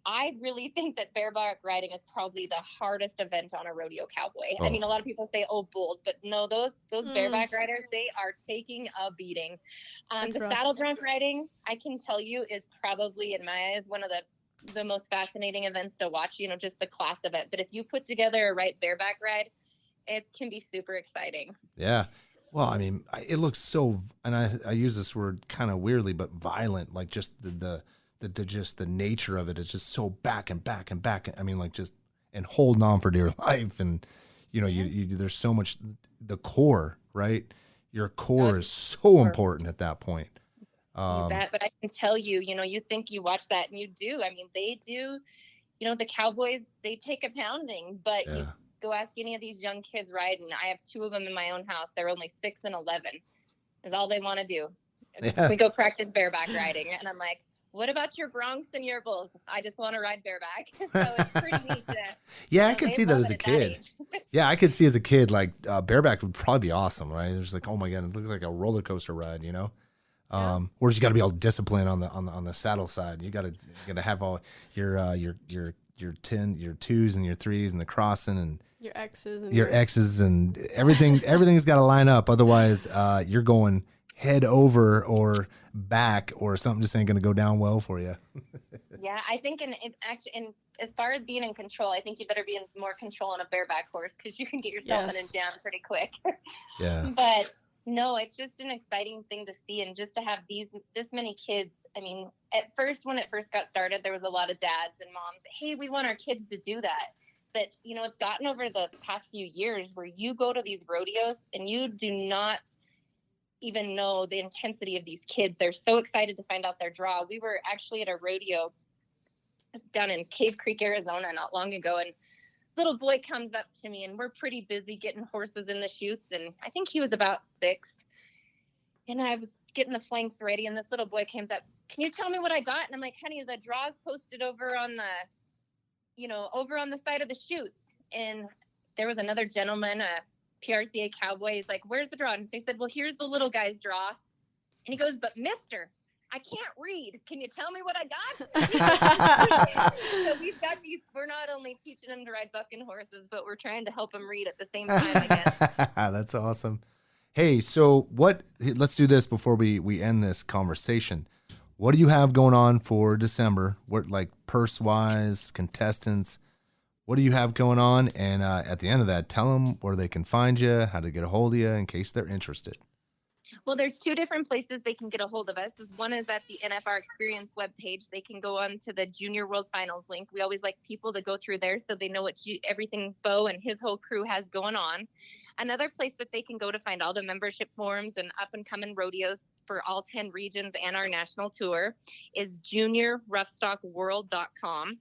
S23: I really think that bareback riding is probably the hardest event on a rodeo cowboy. I mean, a lot of people say, oh, bulls, but no, those bareback riders, they are taking a beating. The
S6: rough.
S23: saddle bronc riding, I can tell you, is probably, in my eyes, one of the most fascinating events to watch, you know, just the class of it. But if you put together a right bareback ride, it can be super exciting.
S4: Yeah. Well, I mean, it looks so, and I use this word kind of weirdly, but violent, like just the nature of it is just so back and back and back. I mean, like just, and holding on for dear life. And, you know, you there's so much, the core, right? Your core is so important at that point.
S23: You bet, but I can tell you, you know, you think you watch that and you do. I mean, they do, you know, the cowboys, they take a pounding, but you go ask any of these young kids riding. I have two of them in my own house. They're only 6 and 11 is all they want to do. Yeah. We go practice bareback riding. And I'm like, what about your broncs and your bulls? I just want to ride bareback. So it's pretty neat.
S4: Yeah, I could see that as a kid. Yeah, I could see as a kid, like bareback would probably be awesome, right? It's like, oh my God, it looks like a roller coaster ride, you know? Whereas you got to be all disciplined on the saddle side. You got to have all your 2s and your 3s and the crossing and
S6: your X's
S4: and everything. Everything's got to line up. Otherwise, you're going head over or back, or something just ain't going to go down well for you.
S23: Yeah, I think in as far as being in control, I think you better be in more control on a bareback horse because you can get yourself in a jam pretty quick.
S4: Yeah.
S23: But no, it's just an exciting thing to see, and just to have this many kids. I mean, at first, when it first got started, there was a lot of dads and moms, hey, we want our kids to do that. But, you know, it's gotten over the past few years where you go to these rodeos and you do not even know the intensity of these kids. They're so excited to find out their draw. We were actually at a rodeo down in Cave Creek, Arizona, not long ago, and this little boy comes up to me, and we're pretty busy getting horses in the chutes, and I think he was about 6, and I was getting the flanks ready, and this little boy comes up, can you tell me what I got? And I'm like, honey, the draw's posted over on the side of the chutes. And there was another gentleman, a PRCA cowboy. He's like, where's the draw? And they said, well, here's the little guy's draw. And he goes, but mister, I can't read. Can you tell me what I got? So we've got these, we're not only teaching them to ride bucking horses, but we're trying to help them read at the same time, I guess.
S4: That's awesome. Hey, so let's do this before we end this conversation. What do you have going on for December? What, like, purse-wise, contestants? What do you have going on? And at the end of that, tell them where they can find you, how to get a hold of you in case they're interested.
S23: Well, there's 2 different places they can get a hold of us. One is at the NFR Experience webpage. They can go on to the Junior World Finals link. We always like people to go through there so they know what everything Bo and his whole crew has going on. Another place that they can go to find all the membership forms and up-and-coming rodeos for all 10 regions and our national tour is JuniorRoughstockWorld.com.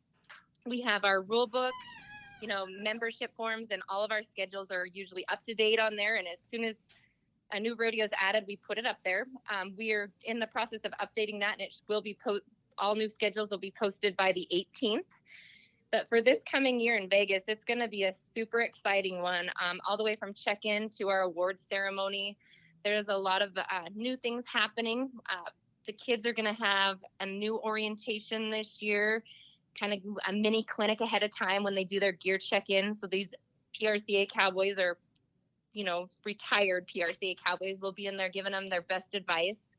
S23: We have our rule book, membership forms, and all of our schedules are usually up to date on there. And as soon as a new rodeo is added, we put it up there. We are in the process of updating that, and it will be all new schedules will be posted by the 18th. But for this coming year in Vegas, it's going to be a super exciting one, all the way from check-in to our awards ceremony. There's a lot of new things happening. The kids are going to have a new orientation this year, kind of a mini clinic ahead of time when they do their gear check-in. So these PRCA cowboys are, retired PRCA cowboys will be in there giving them their best advice.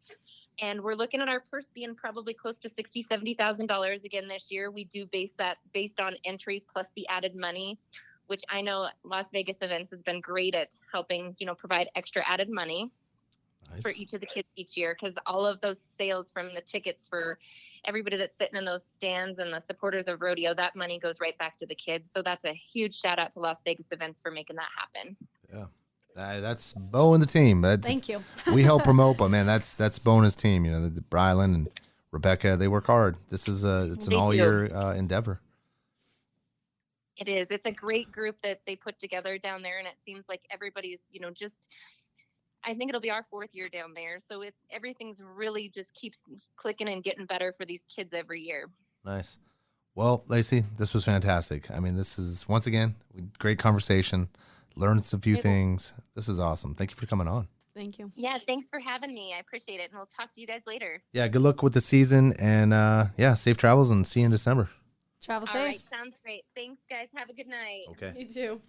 S23: And we're looking at our purse being probably close to $60,000, $70,000 again this year. We do base that based on entries plus the added money, which I know Las Vegas Events has been great at helping, provide extra added money for each of the kids each year, because all of those sales from the tickets for everybody that's sitting in those stands and the supporters of rodeo, that money goes right back to the kids. So that's a huge shout out to Las Vegas Events for making that happen.
S4: Yeah. That's Bo and the team.
S6: Thank you.
S4: We help promote, but man, that's Bo and his team. The Brylan and Rebecca, they work hard. This is it's an all-year endeavor.
S23: It is. It's a great group that they put together down there, and it seems like everybody's, I think it'll be our 4th year down there. So everything's really just keeps clicking and getting better for these kids every year.
S4: Nice. Well, Lacie, this was fantastic. I mean, this is, once again, great conversation. Learned some few things. This is awesome. Thank you for coming on.
S6: Thank you.
S23: Yeah, thanks for having me. I appreciate it. And we'll talk to you guys later.
S4: Yeah, good luck with the season. And, safe travels, and see you in December.
S6: Travel safe.
S23: All right, sounds great. Thanks, guys. Have a good night.
S4: Okay.
S6: You too.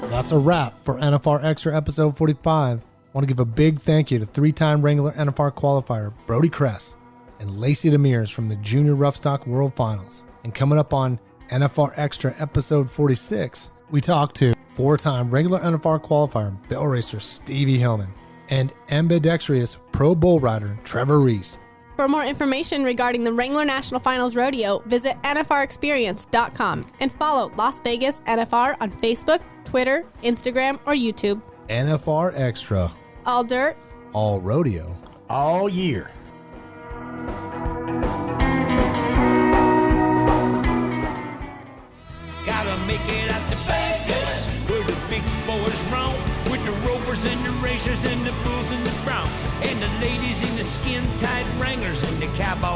S2: That's a wrap for NFR Extra episode 45. I want to give a big thank you to 3-time Wrangler NFR Qualifier Brody Cress and Lacie DeMers from the Junior Roughstock World Finals. And coming up on NFR Extra episode 46, we talk to 4-time Wrangler NFR Qualifier Bell Racer Stevie Hillman and ambidextrous pro bull rider Trevor Reese.
S6: For more information regarding the Wrangler National Finals Rodeo, visit NFRexperience.com and follow Las Vegas NFR on Facebook, Twitter, Instagram, or YouTube.
S2: NFR Extra.
S6: All dirt.
S2: All rodeo.
S1: All year.
S7: Gotta make it out to Vegas, where the big boys roam, with the rovers and the racers and the bulls and the broncs, and the ladies in the skin-tight Wranglers and the cowboy